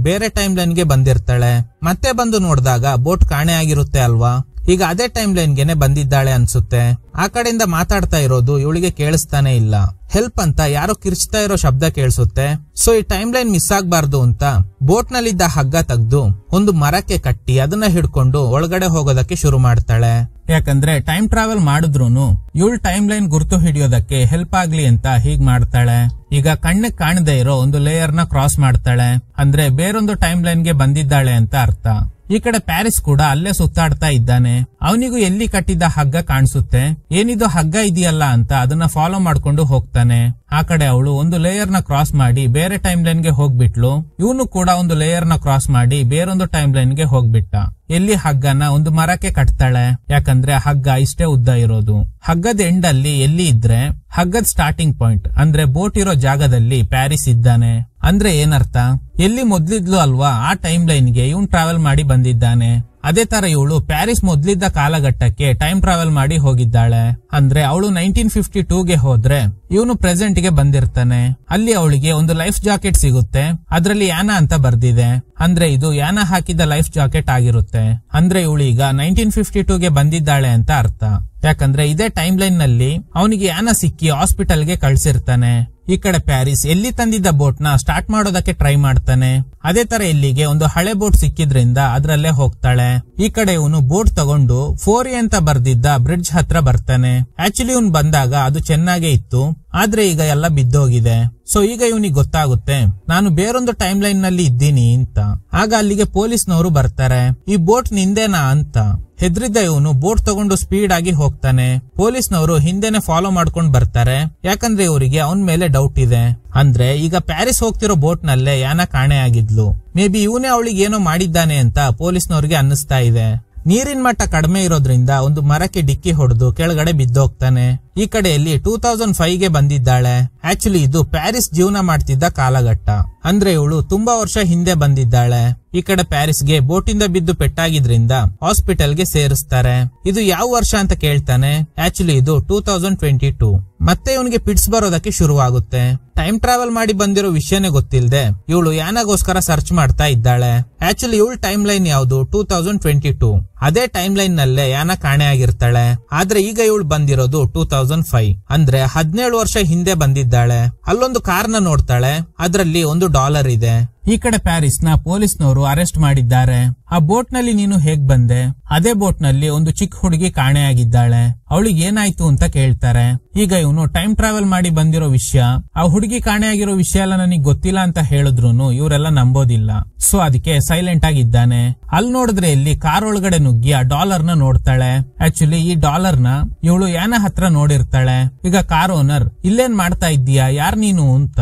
ಬೇರೆ ಟೈಮ್ ಲೈನ್ ಗೆ ಬಂದಿರ್ತಾಳೆ. ಮತ್ತೆ ಬಂದು ನೋಡಿದಾಗ ಬೋಟ್ ಕಾಣೆ ಆಗಿರುತ್ತೆ ಅಲ್ವಾ. ಈಗ ಅದೇ ಟೈಮ್ ಲೈನ್ ಗೆನೆ ಬಂದಿದ್ದಾಳೆ ಅನ್ಸುತ್ತೆ. ಆ ಕಡೆಯಿಂದ ಮಾತಾಡ್ತಾ ಇರೋದು ಇವಳಿಗೆ ಕೇಳಿಸ್ತಾನೆ ಇಲ್ಲ. ಹೆಲ್ಪ್ ಅಂತ ಯಾರೋ ಕಿರ್ಚ್ತಾ ಇರೋ ಶಬ್ದ ಕೇಳಿಸುತ್ತೆ. ಸೊ ಈ ಟೈಮ್ ಲೈನ್ ಮಿಸ್ ಆಗ್ಬಾರ್ದು ಅಂತ ಬೋಟ್ ನಲ್ಲಿದ್ದ ಹಗ್ಗ ತೆಗೆದು ಒಂದು ಮರಕ್ಕೆ ಕಟ್ಟಿ ಅದನ್ನ ಹಿಡ್ಕೊಂಡು ಒಳಗಡೆ ಹೋಗೋದಕ್ಕೆ ಶುರು ಮಾಡ್ತಾಳೆ. ಯಾಕಂದ್ರೆ ಟೈಮ್ ಟ್ರಾವೆಲ್ ಮಾಡಿದ್ರೂನು ಇವಳು ಟೈಮ್ ಲೈನ್ ಗುರ್ತು ಹಿಡಿಯೋದಕ್ಕೆ ಹೆಲ್ಪ್ ಆಗ್ಲಿ ಅಂತ ಹೀಗ್ ಮಾಡ್ತಾಳೆ. ಈಗ ಕಣ್ಣಿಗೆ ಕಾಣದೇ ಇರೋ ಒಂದು ಲೇಯರ್ ನ ಕ್ರಾಸ್ ಮಾಡ್ತಾಳೆ. ಅಂದ್ರೆ ಬೇರೊಂದು ಟೈಮ್ ಲೈನ್ ಗೆ ಬಂದಿದ್ದಾಳೆ ಅಂತ ಅರ್ಥ. ಈ ಕಡೆ ಪ್ಯಾರಿಸ್ ಕೂಡ ಅಲ್ಲೇ ಸುತ್ತಾಡ್ತಾ ಇದ್ದಾನೆ. ಅವನಿಗೂ ಎಲ್ಲಿ ಕಟ್ಟಿದ್ದ ಹಗ್ಗ ಕಾಣಿಸುತ್ತೆ. ಏನಿದು ಹಗ್ಗ ಇದೆಯಲ್ಲ ಅಂತ ಅದನ್ನ ಫಾಲೋ ಮಾಡ್ಕೊಂಡು ಹೋಗ್ತಾನೆ. ಆ ಕಡೆ ಅವಳು ಒಂದು ಲೇಯರ್ ನ ಕ್ರಾಸ್ ಮಾಡಿ ಬೇರೆ ಟೈಮ್ ಲೈನ್ ಗೆ ಹೋಗ್ಬಿಟ್ಲು. ಇವನು ಕೂಡ ಒಂದು ಲೇಯರ್ ನ ಕ್ರಾಸ್ ಮಾಡಿ ಬೇರೊಂದು ಟೈಮ್ ಲೈನ್ ಗೆ ಹೋಗ್ಬಿಟ್ಟ. ಎಲ್ಲಿ ಹಗ್ಗನ ಒಂದು ಮರಕ್ಕೆ ಕಟ್ತಾಳೆ. ಯಾಕಂದ್ರೆ ಹಗ್ಗ ಇಷ್ಟೇ ಉದ್ದ ಇರೋದು. ಹಗ್ಗದ ಎಂಡ್ ಅಲ್ಲಿ ಎಲ್ಲಿ ಇದ್ರೆ ಹಗ್ಗದ ಸ್ಟಾರ್ಟಿಂಗ್ ಪಾಯಿಂಟ್ ಅಂದ್ರೆ ಬೋಟ್ ಇರೋ ಜಾಗದಲ್ಲಿ ಪ್ಯಾರಿಸ್ ಇದ್ದಾನೆ. ಅಂದ್ರೆ ಏನರ್ಥ, ಎಲ್ಲಿ ಮೊದ್ಲಿದ್ಲು ಅಲ್ವಾ ಆ ಟೈಮ್ ಲೈನ್ ಗೆ ಇವನ್ ಟ್ರಾವೆಲ್ ಮಾಡಿ ಬಂದಿದ್ದಾನೆ. ಅದೇ ತರ ಇವಳು ಪ್ಯಾರಿಸ್ ಮೊದ್ಲಿದ್ದ ಕಾಲಘಟ್ಟಕ್ಕೆ ಟೈಮ್ ಟ್ರಾವೆಲ್ ಮಾಡಿ ಹೋಗಿದ್ದಾಳೆ. ಅಂದ್ರೆ ಅವಳು 1952ಗೆ ಹೋದ್ರೆ ಇವನು ಪ್ರೆಸೆಂಟ್ ಗೆ ಬಂದಿರ್ತಾನೆ. ಅಲ್ಲಿ ಅವಳಿಗೆ ಒಂದು ಲೈಫ್ ಜಾಕೆಟ್ ಸಿಗುತ್ತೆ. ಅದ್ರಲ್ಲಿ ಯಾನಾ ಅಂತ ಬರ್ದಿದೆ. ಅಂದ್ರೆ ಇದು ಯಾನಾ ಹಾಕಿದ ಲೈಫ್ ಜಾಕೆಟ್ ಆಗಿರುತ್ತೆ. ಅಂದ್ರೆ ಇವಳು ಈಗ 1952ಗೆ ಬಂದಿದ್ದಾಳೆ ಅಂತ ಅರ್ಥ. ಯಾಕಂದ್ರೆ ಇದೇ ಟೈಮ್ ಲೈನ್ ನಲ್ಲಿ ಅವನಿಗೆ ಯಾನಾ ಸಿಕ್ಕಿ ಹಾಸ್ಪಿಟಲ್ ಗೆ ಕಳ್ಸಿರ್ತಾನೆ. ಈ ಕಡೆ ಪ್ಯಾರಿಸ್ ಎಲ್ಲಿ ತಂದಿದ್ದ ಬೋಟ್ ನ ಸ್ಟಾರ್ಟ್ ಮಾಡೋದಕ್ಕೆ ಟ್ರೈ ಮಾಡ್ತಾನೆ. ಅದೇ ತರ ಇಲ್ಲಿಗೆ ಒಂದು ಹಳೆ ಬೋಟ್ ಸಿಕ್ಕಿದ್ರಿಂದ ಅದ್ರಲ್ಲೇ ಹೋಗ್ತಾಳೆ. ಈ ಕಡೆ ಇವನು ಬೋಟ್ ತಗೊಂಡು 4A ಅಂತ ಬರ್ದಿದ್ದ ಬ್ರಿಡ್ಜ್ ಹತ್ರ ಬರ್ತಾನೆ. ಆಕ್ಚುಲಿ ಇವನ್ ಬಂದಾಗ ಅದು ಚೆನ್ನಾಗೇ ಇತ್ತು. ಆದ್ರೆ ಈಗ ಎಲ್ಲ ಬಿದ್ದೋಗಿದೆ. ಸೊ ಈಗ ಇವನಿಗೆ ಗೊತ್ತಾಗುತ್ತೆ ನಾನು ಬೇರೊಂದು ಟೈಮ್ ಲೈನ್ ನಲ್ಲಿ ಇದ್ದೀನಿ ಅಂತ. ಆಗ ಅಲ್ಲಿಗೆ ಪೊಲೀಸ್ನವರು ಬರ್ತಾರೆ. ಈ ಬೋಟ್ ನಿಂದೇನಾ ಅಂತ. ಹೆದ್ರಿದ್ದ ಇವನು ಬೋಟ್ ತಗೊಂಡು ಸ್ಪೀಡ್ ಆಗಿ ಹೋಗ್ತಾನೆ. ಪೊಲೀಸ್ನವರು ಹಿಂದೆನೆ ಫಾಲೋ ಮಾಡ್ಕೊಂಡ್ ಬರ್ತಾರೆ. ಯಾಕಂದ್ರೆ ಇವರಿಗೆ ಅವನ್ ಮೇಲೆ ಡೌಟ್ ಇದೆ. ಅಂದ್ರೆ ಈಗ ಪ್ಯಾರಿಸ್ ಹೋಗ್ತಿರೋ ಬೋಟ್ ನಲ್ಲೇ ಯಾನಾ ಕಾಣೆ ಆಗಿದ್ಲು. ಮೇ ಬಿ ಇವನೇ ಅವಳಿಗೆ ಏನೋ ಮಾಡಿದ್ದಾನೆ ಅಂತ ಪೊಲೀಸ್ನವ್ರಿಗೆ ಅನ್ನಿಸ್ತಾ ಇದೆ. ನೀರಿನ ಮಟ್ಟ ಕಡಿಮೆ ಇರೋದ್ರಿಂದ ಒಂದು ಮರಕ್ಕೆ ಡಿಕ್ಕಿ ಹೊಡೆದು ಕೆಳಗಡೆ ಬಿದ್ದೋಗ್ತಾನೆ. ಈ ಕಡೆಯಲ್ಲಿ 2005ಗೆ ಬಂದಿದ್ದಾಳೆ. ಆಕ್ಚುಲಿ ಇದು ಪ್ಯಾರಿಸ್ ಜೀವನ ಮಾಡ್ತಿದ್ದ ಕಾಲಘಟ್ಟ. ಅಂದ್ರೆ ಇವಳು ತುಂಬಾ ವರ್ಷ ಹಿಂದೆ ಬಂದಿದ್ದಾಳೆ. ಈ ಕಡೆ ಪ್ಯಾರಿಸ್ಗೆ ಬೋಟಿಂದ ಬಿದ್ದು ಪೆಟ್ಟಾಗಿದ್ರಿಂದ ಹಾಸ್ಪಿಟಲ್ಗೆ ಸೇರಿಸ್ತಾರೆ. ಇದು ಯಾವ ವರ್ಷ ಅಂತ ಕೇಳ್ತಾನೆ. ಆಕ್ಚುಲಿ ಇದು 2022. ಮತ್ತೆ ಇವನಿಗೆ ಪಿಟ್ಸ್ ಬರೋದಕ್ಕೆ ಶುರುವಾಗುತ್ತೆ. ಟೈಮ್ ಟ್ರಾವೆಲ್ ಮಾಡಿ ಬಂದಿರೋ ವಿಷಯನೇ ಗೊತ್ತಿಲ್ಲದೆ ಇವಳು ಯಾನಾಗೋಸ್ಕರ ಸರ್ಚ್ ಮಾಡ್ತಾ ಇದ್ದಾಳೆ. ಆಕ್ಚುಲಿ ಇವಳು ಟೈಮ್ ಲೈನ್ ಯಾವುದು 2022. ಅದೇ ಟೈಮ್ ಲೈನ್ ನಲ್ಲೇ ಯಾನಾ ಕಾಣೆ ಆಗಿರ್ತಾಳೆ. ಆದ್ರೆ ಈಗ ಇವಳು ಬಂದಿರೋದು 2005. ಅಂದ್ರೆ 17 ವರ್ಷ ಹಿಂದೆ ಬಂದಿದ್ದಾಳೆ. ಅಲ್ಲೊಂದು ಕಾರ್ನ ನೋಡ್ತಾಳೆ. ಅದ್ರಲ್ಲಿ ಒಂದು $1 ಇದೆ. ಈ ಕಡೆ ಪ್ಯಾರಿಸ್ ನ ಪೊಲೀಸ್ನವರು ಅರೆಸ್ಟ್ ಮಾಡಿದ್ದಾರೆ. ಆ ಬೋಟ್ ನಲ್ಲಿ ನೀನು ಹೇಗ್ ಬಂದೆ? ಅದೇ ಬೋಟ್ ನಲ್ಲಿ ಒಂದು ಚಿಕ್ಕ ಹುಡುಗಿ ಕಾಣೆಯಾಗಿದ್ದಾಳೆ. ಅವಳಿಗೆ ಏನಾಯ್ತು ಅಂತ ಕೇಳ್ತಾರೆ. ಈಗ ಇವನು ಟೈಮ್ ಟ್ರಾವೆಲ್ ಮಾಡಿ ಬಂದಿರೋ ವಿಷಯ, ಆ ಹುಡುಗಿ ಕಾಣೆಯಾಗಿರೋ ವಿಷಯ ಎಲ್ಲ ನನಗೆ ಗೊತ್ತಿಲ್ಲ ಅಂತ ಹೇಳಿದ್ರು ಇವರೆಲ್ಲ ನಂಬೋದಿಲ್ಲ. ಸೊ ಅದಕ್ಕೆ ಸೈಲೆಂಟ್ ಆಗಿದ್ದಾನೆ. ಅಲ್ಲಿ ನೋಡಿದ್ರೆ ಇಲ್ಲಿ ಕಾರ್ ಒಳಗಡೆ ನುಗ್ಗಿ ಆ $1 ನ ನೋಡ್ತಾಳೆ. ಆಕ್ಚುಲಿ ಈ $1 ನ ಇವಳು ಯಾನ ಹತ್ರ ನೋಡಿರ್ತಾಳೆ. ಈಗ ಕಾರ್ ಓನರ್ ಇಲ್ಲೇನ್ ಮಾಡ್ತಾ ಇದ್ದೀಯಾ, ಯಾರ್ ನೀನು ಅಂತ.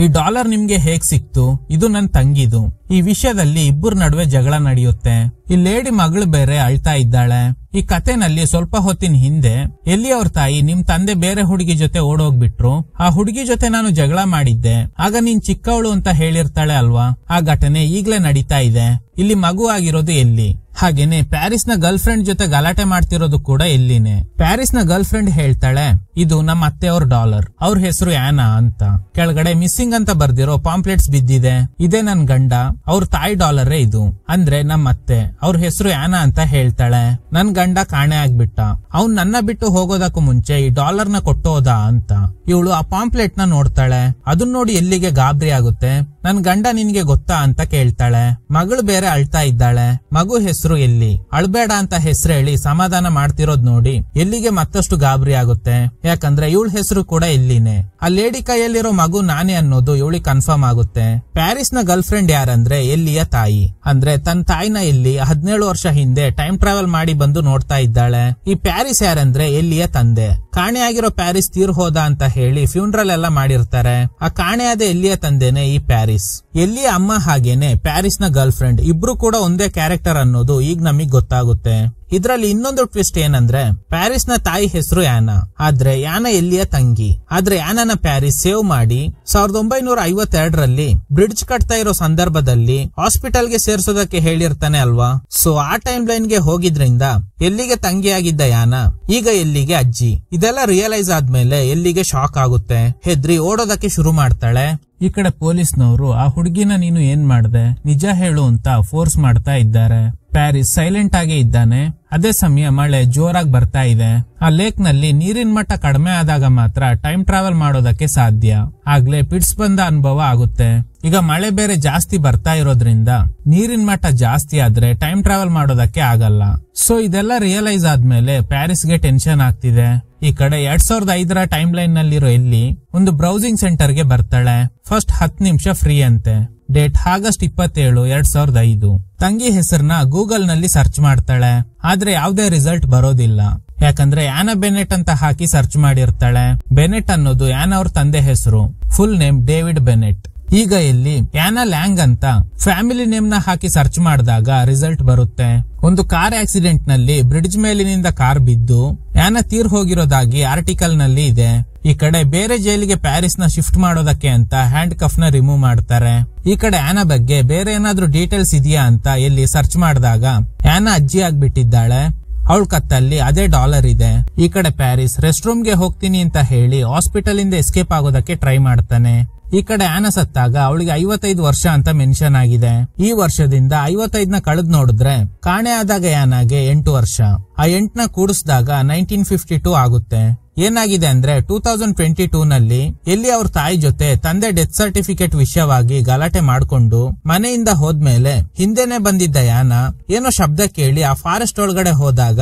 ಈ $1 ನಿಮ್ಗೆ ಹೇಗ್ ಸಿಕ್ತು? ಇದು ನನ್ ತಂಗಿದು. ಈ ವಿಷಯದಲ್ಲಿ ಇಬ್ಬರ ನಡುವೆ ಜಗಳ ನಡೆಯುತ್ತೆ. ಈ ಲೇಡಿ ಮಗಳು ಬೇರೆ ಅಳ್ತಾ ಇದ್ದಾಳೆ. ಈ ಕಥೆನಲ್ಲಿ ಸ್ವಲ್ಪ ಹೊತ್ತಿನ ಹಿಂದೆ ಎಲ್ಲಿ ಅವ್ರ ತಾಯಿ ನಿಮ್ ತಂದೆ ಬೇರೆ ಹುಡುಗಿ ಜೊತೆ ಓಡೋಗ್ಬಿಟ್ರು. ಆ ಹುಡುಗಿ ಜೊತೆ ನಾನು ಜಗಳ ಮಾಡಿದ್ದೆ, ಆಗ ನೀನ್ ಚಿಕ್ಕವಳು ಅಂತ ಹೇಳಿರ್ತಾಳೆ ಅಲ್ವಾ. ಆ ಘಟನೆ ಈಗ್ಲೇ ನಡೀತಾ ಇದೆ. ಇಲ್ಲಿ ಮಗು ಆಗಿರೋದು ಎಲ್ಲಿ. ಹಾಗೇನೆ ಪ್ಯಾರಿಸ್ ನ ಗರ್ಲ್ ಫ್ರೆಂಡ್ ಜೊತೆ ಗಲಾಟೆ ಮಾಡ್ತಿರೋದು ಕೂಡ ಎಲ್ಲಿನೇ. ಪ್ಯಾರಿಸ್ ನ ಗರ್ಲ್ ಫ್ರೆಂಡ್ ಹೇಳ್ತಾಳೆ ಇದು ನಮ್ಮ ಅತ್ತೆಯವ್ರ $1. ಅವ್ರ ಹೆಸರು ಯಾನಾ ಅಂತ. ಕೆಳಗಡೆ ಮಿಸ್ಸಿಂಗ್ ಅಂತ ಬರ್ದಿರೋ ಪಾಂಪ್ಲೆಟ್ಸ್ ಬಿದ್ದಿದೆ. ಇದೇ ನನ್ ಗಂಡ, ಅವ್ರ ತಾಯಿ $1 ಇದು. ಅಂದ್ರೆ ನಮ್ಮ ಅತ್ತೆ, ಅವ್ರ ಹೆಸರು ಯಾನಾ ಅಂತ ಹೇಳ್ತಾಳೆ. ನನ್ ಗಂಡ ಕಾಣೆ ಆಗ್ಬಿಟ್ಟ, ಅವ್ನ್ ನನ್ನ ಬಿಟ್ಟು ಹೋಗೋದಕ್ಕೂ ಮುಂಚೆ ಈ $1 ನ ಕೊಟ್ಟೋದ ಅಂತ. ಇವಳು ಆ ಪಾಂಪ್ಲೆಟ್ ನ ನೋಡ್ತಾಳೆ. ಅದನ್ನ ನೋಡಿ ಎಲ್ಲಿಗೆ ಗಾಬರಿ ಆಗುತ್ತೆ. ನನ್ ಗಂಡ ನಿನ್ಗೆ ಗೊತ್ತಾ ಅಂತ ಕೇಳ್ತಾಳೆ. ಮಗಳು ಬೇರೆ ಅಳ್ತಾ ಇದ್ದಾಳೆ. ಮಗು ಹೆಸರು ಎಲ್ಲಿ. ಅಳ್ಬೇಡ ಅಂತ ಹೆಸರು ಹೇಳಿ ಸಮಾಧಾನ ಮಾಡ್ತಿರೋದ್ ನೋಡಿ ಎಲ್ಲಿಗೆ ಮತ್ತಷ್ಟು ಗಾಬರಿ ಆಗುತ್ತೆ. ಯಾಕಂದ್ರೆ ಇವಳ ಹೆಸರು ಕೂಡ ಎಲ್ಲಿನೇ. ಆ ಲೇಡಿ ಕೈಯಲ್ಲಿರೋ ಮಗು ನಾನೇ ಅನ್ನೋದು ಇವಳಿಗೆ ಕನ್ಫರ್ಮ್ ಆಗುತ್ತೆ. ಪ್ಯಾರಿಸ್ ನ ಗರ್ಲ್ ಫ್ರೆಂಡ್ ಯಾರಂದ್ರೆ ಎಲ್ಲಿಯ ತಾಯಿ. ಅಂದ್ರೆ ತನ್ನ ತಾಯಿನ ಎಲ್ಲಿ 17 ವರ್ಷ ಹಿಂದೆ ಟೈಮ್ ಟ್ರಾವೆಲ್ ಮಾಡಿ ಬಂದು ನೋಡ್ತಾ ಇದ್ದಾಳೆ. ಈ ಪ್ಯಾರಿಸ್ ಯಾರಂದ್ರೆ ಎಲ್ಲಿಯ ತಂದೆ. ಕಾಣೆಯಾಗಿರೋ ಪ್ಯಾರಿಸ್ ತೀರ್ ಹೋದ ಅಂತ ಹೇಳಿ ಫ್ಯೂನರಲ್ ಎಲ್ಲ ಮಾಡಿರ್ತಾರೆ. ಆ ಕಾಣೆಯಾದ ಎಲ್ಲಿಯ ತಂದೆನೆ ಈ ಪ್ಯಾರಿಸ್. ಎಲ್ಲಿಯ ಅಮ್ಮ ಹಾಗೇನೆ ಪ್ಯಾರಿಸ್ ನ ಗರ್ಲ್ ಫ್ರೆಂಡ್ ಇಬ್ರು ಕೂಡ ಒಂದೇ ಕ್ಯಾರೆಕ್ಟರ್ ಅನ್ನೋದು ಈಗ ನಮಗ್ ಗೊತ್ತಾಗುತ್ತೆ. ಇದ್ರಲ್ಲಿ ಇನ್ನೊಂದು ಟ್ವಿಸ್ಟ್ ಏನಂದ್ರೆ ಪ್ಯಾರಿಸ್ ನ ತಾಯಿ ಹೆಸರು ಯಾನಾ, ಆದ್ರೆ ಯಾನಾ ಎಲ್ಲಿಯ ತಂಗಿ. ಆದ್ರೆ ಯಾನಾನ ಪ್ಯಾರಿಸ್ ಸೇವ್ ಮಾಡಿ 1952ರಲ್ಲಿ ಬ್ರಿಡ್ಜ್ ಕಟ್ತಾ ಇರೋ ಸಂದರ್ಭದಲ್ಲಿ ಹಾಸ್ಪಿಟಲ್ಗೆ ಸೇರ್ಸೋದಕ್ಕೆ ಹೇಳಿರ್ತಾನೆ ಅಲ್ವಾ. ಸೊ ಆ ಟೈಮ್ ಲೈನ್ ಗೆ ಹೋಗಿದ್ರಿಂದ ಎಲ್ಲಿಗೆ ತಂಗಿಯಾಗಿದ್ದ ಯಾನಾ ಈಗ ಎಲ್ಲಿಗೆ ಅಜ್ಜಿ. ಇದೆಲ್ಲ ರಿಯಲೈಸ್ ಆದ್ಮೇಲೆ ಎಲ್ಲಿಗೆ ಶಾಕ್ ಆಗುತ್ತೆ. ಹೆದ್ರಿ ಓಡೋದಕ್ಕೆ ಶುರು ಮಾಡ್ತಾಳೆ. ಈ ಕಡೆ ಪೊಲೀಸ್ನವರು ಆ ಹುಡುಗಿನ ನೀನು ಏನ್ ಮಾಡ್ದೆ, ನಿಜ ಹೇಳು ಅಂತ ಫೋರ್ಸ್ ಮಾಡ್ತಾ ಇದ್ದಾರೆ. ಪ್ಯಾರಿಸ್ ಸೈಲೆಂಟ್ ಆಗೇ ಇದ್ದಾನೆ. ಅದೇ ಸಮಯ ಮಳೆ ಜೋರಾಗಿ ಬರ್ತಾ ಇದೆ. ಆ ಲೇಕ್ ನಲ್ಲಿ ನೀರಿನ ಮಟ್ಟ ಕಡಿಮೆ ಆದಾಗ ಮಾತ್ರ ಟೈಮ್ ಟ್ರಾವೆಲ್ ಮಾಡೋದಕ್ಕೆ ಸಾಧ್ಯ. ಆಗ್ಲೇ ಪಿಟ್ಸ್ ಬಂದ ಅನುಭವ ಆಗುತ್ತೆ. ಈಗ ಮಳೆ ಬೇರೆ ಜಾಸ್ತಿ ಬರ್ತಾ ಇರೋದ್ರಿಂದ ನೀರಿನ ಮಟ್ಟ ಜಾಸ್ತಿ ಆದ್ರೆ ಟೈಮ್ ಟ್ರಾವೆಲ್ ಮಾಡೋದಕ್ಕೆ ಆಗಲ್ಲ. ಸೊ ಇದೆಲ್ಲ ರಿಯಲೈಸ್ ಆದ್ಮೇಲೆ ಪ್ಯಾರಿಸ್ಗೆ ಟೆನ್ಷನ್ ಆಗ್ತಿದೆ. ಈ ಕಡೆ 2005ರ ಟೈಮ್ ಲೈನ್ ನಲ್ಲಿರೋ ಎಲ್ಲಿ ಒಂದು ಬ್ರೌಸಿಂಗ್ ಸೆಂಟರ್ ಗೆ ಬರ್ತಾಳೆ. ಫಸ್ಟ್ 10 ನಿಮಿಷ ಫ್ರೀ ಅಂತೆ. Date August 27, 2005. ತಂಗಿ ಹೆಸರನ್ನ ಗೂಗಲ್ ನಲ್ಲಿ ಸರ್ಚ್ ಮಾಡ್ತಾಳೆ, ಆದ್ರೆ ಯಾವುದೇ ರಿಸಲ್ಟ್ ಬರೋದಿಲ್ಲ. ಯಾಕಂದ್ರೆ ಆನಾ ಬೆನೆಟ್ ಅಂತ ಹಾಕಿ ಸರ್ಚ್ ಮಾಡಿರ್ತಾಳೆ. ಬೆನೆಟ್ ಅನ್ನೋದು ಆನಾ ಅವ್ರ ತಂದೆ ಹೆಸರು. Full name David Bennett. ಈಗ ಇಲ್ಲಿ ಆನಾ ಲ್ಯಾಂಗ್ ಅಂತ ಫ್ಯಾಮಿಲಿ ನೇಮ್ ನ ಹಾಕಿ ಸರ್ಚ್ ಮಾಡಿದಾಗ ರಿಸಲ್ಟ್ ಬರುತ್ತೆ. ಒಂದು ಕಾರ್ ಆಕ್ಸಿಡೆಂಟ್ ನಲ್ಲಿ ಬ್ರಿಡ್ಜ್ ಮೇಲಿನಿಂದ ಕಾರ್ ಬಿದ್ದು ಆನಾ ತೀರ್ ಹೋಗಿರೋದಾಗಿ ಆರ್ಟಿಕಲ್ ನಲ್ಲಿ ಇದೆ. ಈ ಕಡೆ ಬೇರೆ ಜೈಲಿಗೆ ಪ್ಯಾರಿಸ್ ನ ಶಿಫ್ಟ್ ಮಾಡೋದಕ್ಕೆ ಅಂತ ಹ್ಯಾಂಡ್ ಕಫ್ ನ ರಿಮೂವ್ ಮಾಡ್ತಾರೆ. ಈ ಕಡೆ ಆನಾ ಬಗ್ಗೆ ಬೇರೆ ಏನಾದ್ರೂ ಡೀಟೇಲ್ಸ್ ಇದೆಯಾ ಅಂತ ಎಲ್ಲಿ ಸರ್ಚ್ ಮಾಡಿದಾಗ ಆನಾ ಅಜ್ಜಿ ಆಗ್ಬಿಟ್ಟಿದ್ದಾಳೆ. ಅವಳ ಕತ್ತಲ್ಲಿ ಅದೇ ಡಾಲರ್ ಇದೆ. ಈ ಕಡೆ ಪ್ಯಾರಿಸ್ ರೆಸ್ಟ್ ರೂಮ್ ಗೆ ಹೋಗ್ತೀನಿ ಅಂತ ಹೇಳಿ ಹಾಸ್ಪಿಟಲ್ ಇಂದ ಎಸ್ಕೇಪ್ ಆಗೋದಕ್ಕೆ ಟ್ರೈ ಮಾಡ್ತಾನೆ. ಈ ಕಡೆ ಆನಾ ಸತ್ತಾಗ ಅವಳಿಗೆ 55 ವರ್ಷ ಅಂತ ಮೆನ್ಷನ್ ಆಗಿದೆ. ಈ ವರ್ಷದಿಂದ 55ನ ಕಳೆದ್ ನೋಡಿದ್ರೆ ಕಾಣೆ ಆದಾಗ ಆನಾಗೆ 8 ವರ್ಷ. ಆ 8ನ ಕೂಡಿಸಿದಾಗ 1952 ಆಗುತ್ತೆ. ಏನಾಗಿದೆ ಅಂದ್ರೆ 2022 ನಲ್ಲಿ ಎಲ್ಲಿ ಅವ್ರ ತಾಯಿ ಜೊತೆ ತಂದೆ ಡೆತ್ ಸರ್ಟಿಫಿಕೇಟ್ ವಿಷಯವಾಗಿ ಗಲಾಟೆ ಮಾಡ್ಕೊಂಡು ಮನೆಯಿಂದ ಹೋದ್ಮೇಲೆ ಹಿಂದೆನೆ ಬಂದಿದ್ದ ಆನಾ ಏನೋ ಶಬ್ದ ಕೇಳಿ ಆ ಫಾರೆಸ್ಟ್ ಒಳಗಡೆ ಹೋದಾಗ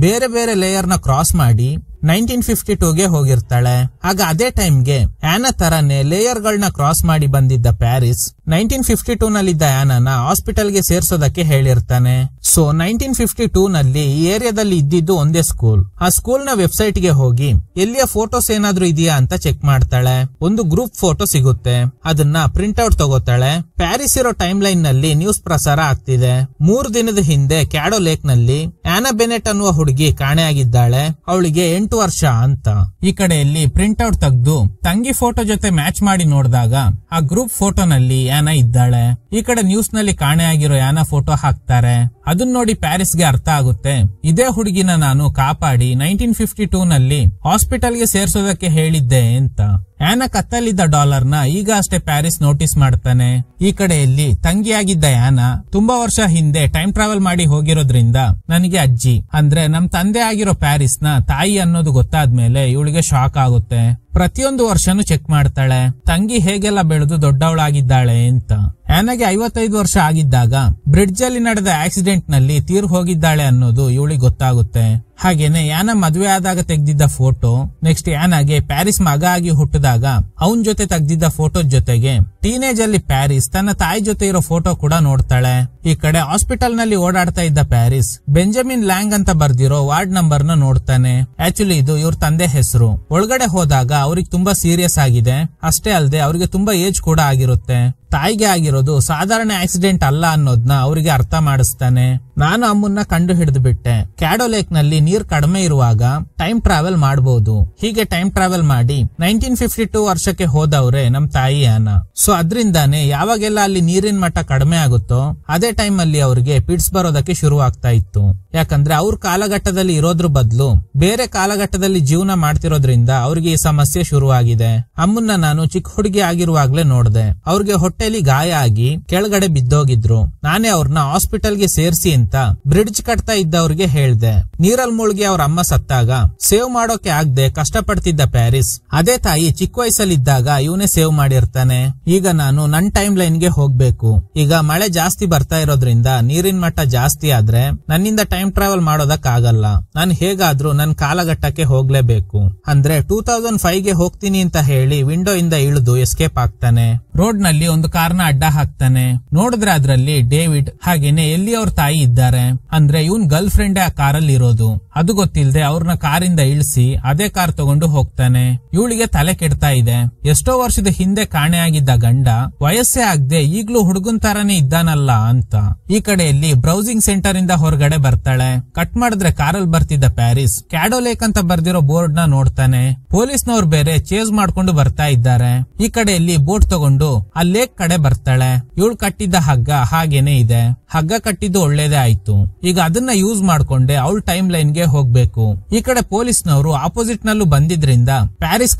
ಬೇರೆ ಬೇರೆ ಲೇಯರ್ ನ ಕ್ರಾಸ್ ಮಾಡಿ 1952ಗೆ ಹೋಗಿರ್ತಾಳೆ. ಆಗ ಅದೇ ಟೈಮ್ಗೆ ಆನಾ ತರನೇ ಲೇಯರ್ ಗಳನ್ನ ಕ್ರಾಸ್ ಮಾಡಿ ಬಂದಿದ್ದ ಪ್ಯಾರಿಸ್ 1952 ನಲ್ಲಿದ್ದ ಆನಾನ ಹಾಸ್ಪಿಟಲ್ ಗೆ ಸೇರ್ಸೋದಕ್ಕೆ ಹೇಳಿರ್ತಾನೆ. ಸೊ 1952 ನಲ್ಲಿ ಈ ಏರಿಯಾದಲ್ಲಿ ಇದ್ದಿದ್ದು ಒಂದೇ ಸ್ಕೂಲ್. ಆ ಸ್ಕೂಲ್ ನ ವೆಬ್ಸೈಟ್ ಗೆ ಹೋಗಿ ಎಲ್ಲಿಯ ಫೋಟೋಸ್ ಏನಾದ್ರೂ ಇದೆಯಾ ಅಂತ ಚೆಕ್ ಮಾಡ್ತಾಳೆ. ಒಂದು ಗ್ರೂಪ್ ಫೋಟೋ ಸಿಗುತ್ತೆ. ಅದನ್ನ ಪ್ರಿಂಟ್ ಔಟ್ ತಗೋತಾಳೆ. ಪ್ಯಾರಿಸ್ ಇರೋ ಟೈಮ್ ಲೈನ್ ನಲ್ಲಿ ನ್ಯೂಸ್ ಪ್ರಸಾರ ಆಗ್ತಿದೆ. 3 ದಿನದ ಹಿಂದೆ ಕ್ಯಾಡೋ ಲೇಕ್ ನಲ್ಲಿ ಆನಾ ಬೆನೆಟ್ ಅನ್ನುವ ಹುಡುಗಿ ಕಾಣೆಯಾಗಿದ್ದಾಳೆ. ಅವಳಿಗೆ 8 ವರ್ಷ ಅಂತ. ಈ ಕಡೆಯಲ್ಲಿ ಪ್ರಿಂಟ್ ಔಟ್ ತೆಗೆದು ತಂಗಿ ಫೋಟೋ ಜೊತೆ ಮ್ಯಾಚ್ ಮಾಡಿ ನೋಡಿದಾಗ ಆ ಗ್ರೂಪ್ ಫೋಟೋನಲ್ಲಿ ಆನಾ ಇದ್ದಾಳೆ. ಈ ಕಡೆ ನ್ಯೂಸ್ ನಲ್ಲಿ ಕಾಣೆಯಾಗಿರೋ ಆನಾ ಫೋಟೋ ಹಾಕ್ತಾರೆ. ಅದನ್ನ ನೋಡಿ ಪ್ಯಾರಿಸ್ಗೆ ಅರ್ಥ ಆಗುತ್ತೆ, ಇದೇ ಹುಡುಗಿನ ನಾನು ಕಾಪಾಡಿ 1952 ನಲ್ಲಿ ಹಾಸ್ಪಿಟಲ್ ಗೆ ಸೇರ್ಸೋದಕ್ಕೆ ಹೇಳಿದ್ದೆ ಅಂತ. ಆನಾ ಕತ್ತಲಿದ್ದ ಡಾಲರ್ ನ ಈಗ ಅಷ್ಟೇ ಪ್ಯಾರಿಸ್ ನೋಟಿಸ್ ಮಾಡ್ತಾನೆ. ಈ ಕಡೆಯಲ್ಲಿ ತಂಗಿಯಾಗಿದ್ದ ಆನಾ ತುಂಬಾ ವರ್ಷ ಹಿಂದೆ ಟೈಮ್ ಟ್ರಾವೆಲ್ ಮಾಡಿ ಹೋಗಿರೋದ್ರಿಂದ ನನಗೆ ಅಜ್ಜಿ ಅಂದ್ರೆ ನಮ್ ತಂದೆ ಆಗಿರೋ ಪ್ಯಾರಿಸ್ ನ ತಾಯಿ ಅನ್ನೋದು ಗೊತ್ತಾದ್ಮೇಲೆ ಇವಳಿಗೆ ಶಾಕ್ ಆಗುತ್ತೆ. ಪ್ರತಿಯೊಂದು ವರ್ಷನೂ ಚೆಕ್ ಮಾಡ್ತಾಳೆ ತಂಗಿ ಹೇಗೆಲ್ಲ ಬೆಳೆದು ದೊಡ್ಡವಳಾಗಿದ್ದಾಳೆ ಅಂತ. ಆನಾಗೆ 55 ವರ್ಷ ಆಗಿದ್ದಾಗ ಬ್ರಿಡ್ಜ್ ಅಲ್ಲಿ ನಡೆದ ಆಕ್ಸಿಡೆಂಟ್ ನಲ್ಲಿ ತೀರ್ ಹೋಗಿದ್ದಾಳೆ ಅನ್ನೋದು ಇವಳಿಗೆ ಗೊತ್ತಾಗುತ್ತೆ. ಹಾಗೇನೆ ಆನಾ ಮದುವೆ ಆದಾಗ ತೆಗ್ದಿದ್ದ ಫೋಟೋ, ನೆಕ್ಸ್ಟ್ ಆನಾಗೆ ಪ್ಯಾರಿಸ್ ಮಗ ಆಗಿ ಹುಟ್ಟಿದಾಗ ಅವನ್ ಜೊತೆ ತೆಗ್ದಿದ್ದ ಫೋಟೋ ಜೊತೆಗೆ ಟೀನೇಜ್ ಅಲ್ಲಿ ಪ್ಯಾರಿಸ್ ತನ್ನ ತಾಯಿ ಜೊತೆ ಇರೋ ಫೋಟೋ ಕೂಡ ನೋಡ್ತಾಳೆ. ಈ ಕಡೆ ಹಾಸ್ಪಿಟಲ್ ನಲ್ಲಿ ಓಡಾಡ್ತಾ ಇದ್ದ ಪ್ಯಾರಿಸ್ ಬೆಂಜಮಿನ್ ಲ್ಯಾಂಗ್ ಅಂತ ಬರ್ದಿರೋ ವಾರ್ಡ್ ನಂಬರ್ ನ ನೋಡ್ತಾನೆ. ಆಕ್ಚುಲಿ ಇದು ಇವ್ರ ತಂದೆ ಹೆಸರು. ಒಳಗಡೆ ಹೋದಾಗ ಅವ್ರಿಗೆ ತುಂಬಾ ಸೀರಿಯಸ್ ಆಗಿದೆ. ಅಷ್ಟೇ ಅಲ್ಲದೆ ಅವ್ರಿಗೆ ತುಂಬಾ ಏಜ್ ಕೂಡ ಆಗಿರುತ್ತೆ. ತಾಯಿಗೆ ಆಗಿರೋದು ಸಾಧಾರಣ ಆಕ್ಸಿಡೆಂಟ್ ಅಲ್ಲ ಅನ್ನೋದನ್ನ ಅವರಿಗೆ ಅರ್ಥ ಮಾಡಿಸ್ತಾನೆ. ನಾನು ಅಮ್ಮನ್ನ ಕಂಡು ಹಿಡಿದು ಬಿಟ್ಟೆ. ಕ್ಯಾಡೋ ಲೇಕ್ ನಲ್ಲಿ ನೀರ್ ಕಡಿಮೆ ಇರುವಾಗ ಟೈಮ್ ಟ್ರಾವೆಲ್ ಮಾಡಬಹುದು. ಹೀಗೆ ಟೈಮ್ ಟ್ರಾವೆಲ್ ಮಾಡಿ 1952 ವರ್ಷಕ್ಕೆ ಹೋದವ್ರೆ ನಮ್ ತಾಯಿ ಆನಾ. ಸೊ ಅದ್ರಿಂದಾನೆ ಯಾವಾಗೆಲ್ಲ ಅಲ್ಲಿ ನೀರಿನ ಮಟ್ಟ ಕಡಿಮೆ ಆಗುತ್ತೋ ಅದೇ ಟೈಮ್ ಅಲ್ಲಿ ಅವ್ರಿಗೆ ಪಿಟ್ಸ್ ಬರೋದಕ್ಕೆ ಶುರು ಆಗ್ತಾ ಇತ್ತು. ಯಾಕಂದ್ರೆ ಅವ್ರ ಕಾಲಘಟ್ಟದಲ್ಲಿ ಇರೋದ್ರ ಬದಲು ಬೇರೆ ಕಾಲಘಟ್ಟದಲ್ಲಿ ಜೀವನ ಮಾಡ್ತಿರೋದ್ರಿಂದ ಅವ್ರಿಗೆ ಈ ಸಮಸ್ಯೆ ಶುರುವಾಗಿದೆ. ಅಮ್ಮನ್ನ ನಾನು ಚಿಕ್ಕ ಹುಡುಗಿ ಆಗಿರುವಾಗ್ಲೇ ನೋಡ್ದೆ. ಅವ್ರಿಗೆ ಹೊಟ್ಟೆಲಿ ಗಾಯ ಆಗಿ ಕೆಳಗಡೆ ಬಿದ್ದೋಗಿದ್ರು. ನಾನೇ ಅವ್ರನ್ನ ಹಾಸ್ಪಿಟಲ್ ಗೆ ಸೇರ್ಸಿ ಅಂತ ಬ್ರಿಡ್ಜ್ ಕಟ್ತಾ ಇದ್ದವ್ರಿಗೆ ಹೇಳ್ದೆ. ನೀರಲ್ಲಿ ಮುಳುಗಿ ಅವ್ರ ಅಮ್ಮ ಸತ್ತಾಗ ಸೇವ್ ಮಾಡೋಕೆ ಆಗದೆ ಕಷ್ಟಪಡ್ತಿದ್ದ ಪ್ಯಾರಿಸ್ ಅದೇ ತಾಯಿ ಚಿಕ್ಕ ವಯಸ್ಸಲ್ಲಿದ್ದಾಗ ಇವನೇ ಸೇವ್ ಮಾಡಿರ್ತಾನೆ. ಈಗ ನಾನು ನನ್ ಟೈಮ್ ಲೈನ್ ಗೆ ಹೋಗ್ಬೇಕು. ಈಗ ಮಳೆ ಜಾಸ್ತಿ ಬರ್ತಾ ಇರೋದ್ರಿಂದ ನೀರಿನ ಮಟ್ಟ ಜಾಸ್ತಿ ಆದ್ರೆ ನನ್ನಿಂದ ಟೈಮ್ ಟ್ರಾವೆಲ್ ಮಾಡೋದಕ್ ಆಗಲ್ಲ. ನಾನು ಹೇಗಾದ್ರೂ ನನ್ ಕಾಲಘಟ್ಟಕ್ಕೆ ಹೋಗ್ಲೇಬೇಕು. ಅಂದ್ರೆ 2005 ಗೆ ಹೋಗ್ತೀನಿ ಅಂತ ಹೇಳಿ ವಿಂಡೋ ಇಂದ ಇಳಿದು ಎಸ್ಕೇಪ್ ಆಗ್ತಾನೆ. ರೋಡ್ ನಲ್ಲಿ ಒಂದು ಕಾರ್ನ ಅಡ್ಡ ಹಾಕ್ತಾನೆ. ನೋಡಿದ್ರೆ ಅದ್ರಲ್ಲಿ ಡೇವಿಡ್ ಹಾಗೇನೆ ಎಲ್ಲಿ ಅವ್ರ ತಾಯಿ ಇದ್ದಾರೆ. ಅಂದ್ರೆ ಇವನ್ ಗರ್ಲ್ ಫ್ರೆಂಡ್ ಆ ಕಾರಲ್ಲಿ ಇರೋದು. ಅದು ಗೊತ್ತಿಲ್ಲದೆ ಅವ್ರನ್ನ ಕಾರಿಂದ ಇಳಿಸಿ ಅದೇ ಕಾರ್ ತಗೊಂಡು ಹೋಗ್ತಾನೆ. ಇವಳಿಗೆ ತಲೆ ಕೆಡ್ತಾ ಇದೆ. ಎಷ್ಟೋ ವರ್ಷದ ಹಿಂದೆ ಕಾಣೆಯಾಗಿದ್ದ ಗಂಡ ವಯಸ್ಸೇ ಆಗದೆ ಈಗ್ಲೂ ಹುಡುಗನ್ ತರಾನೇ ಇದ್ದಾನಲ್ಲ ಅಂತ. ಈ ಕಡೆಯಲ್ಲಿ ಬ್ರೌಸಿಂಗ್ ಸೆಂಟರ್ ಇಂದ ಹೊರಗಡೆ ಬರ್ತಾಳೆ. ಕಟ್ ಮಾಡಿದ್ರೆ ಕಾರಲ್ಲಿ ಬರ್ತಿದ್ದ ಪ್ಯಾರಿಸ್ ಕ್ಯಾಡೋ ಲೇಕ್ ಅಂತ ಬರ್ದಿರೋ ಬೋರ್ಡ್ ನ ನೋಡ್ತಾನೆ. ಪೊಲೀಸ್ನವ್ರು ಬೇರೆ ಚೇಸ್ ಮಾಡ್ಕೊಂಡು ಬರ್ತಾ ಇದ್ದಾರೆ. ಈ ಕಡೆಯಲ್ಲಿ ಬೋಟ್ ತಗೊಂಡು ಆ ಲೇಕ್ ಕಡೆ ಬರ್ತಾಳೆ. ಇವಳು ಕಟ್ಟಿದ್ದ ಹಗ್ಗ ಹಾಗೇನೆ ಇದೆ. ಹಗ್ಗ ಕಟ್ಟಿದ್ದು ಒಳ್ಳೇದೇ ಆಯ್ತು. ಈಗ ಅದನ್ನ ಯೂಸ್ ಮಾಡ್ಕೊಂಡೆ ಅವಳು ಟೈಮ್ ಲೈನ್ ಗೆ ಹೋಗ್ಬೇಕು. ಈ ಕಡೆ ಪೊಲೀಸ್ನವರು ಆಪೋಸಿಟ್ ನಲ್ಲೂ ಬಂದಿದ್ರಿಂದ ಪ್ಯಾರಿಸ್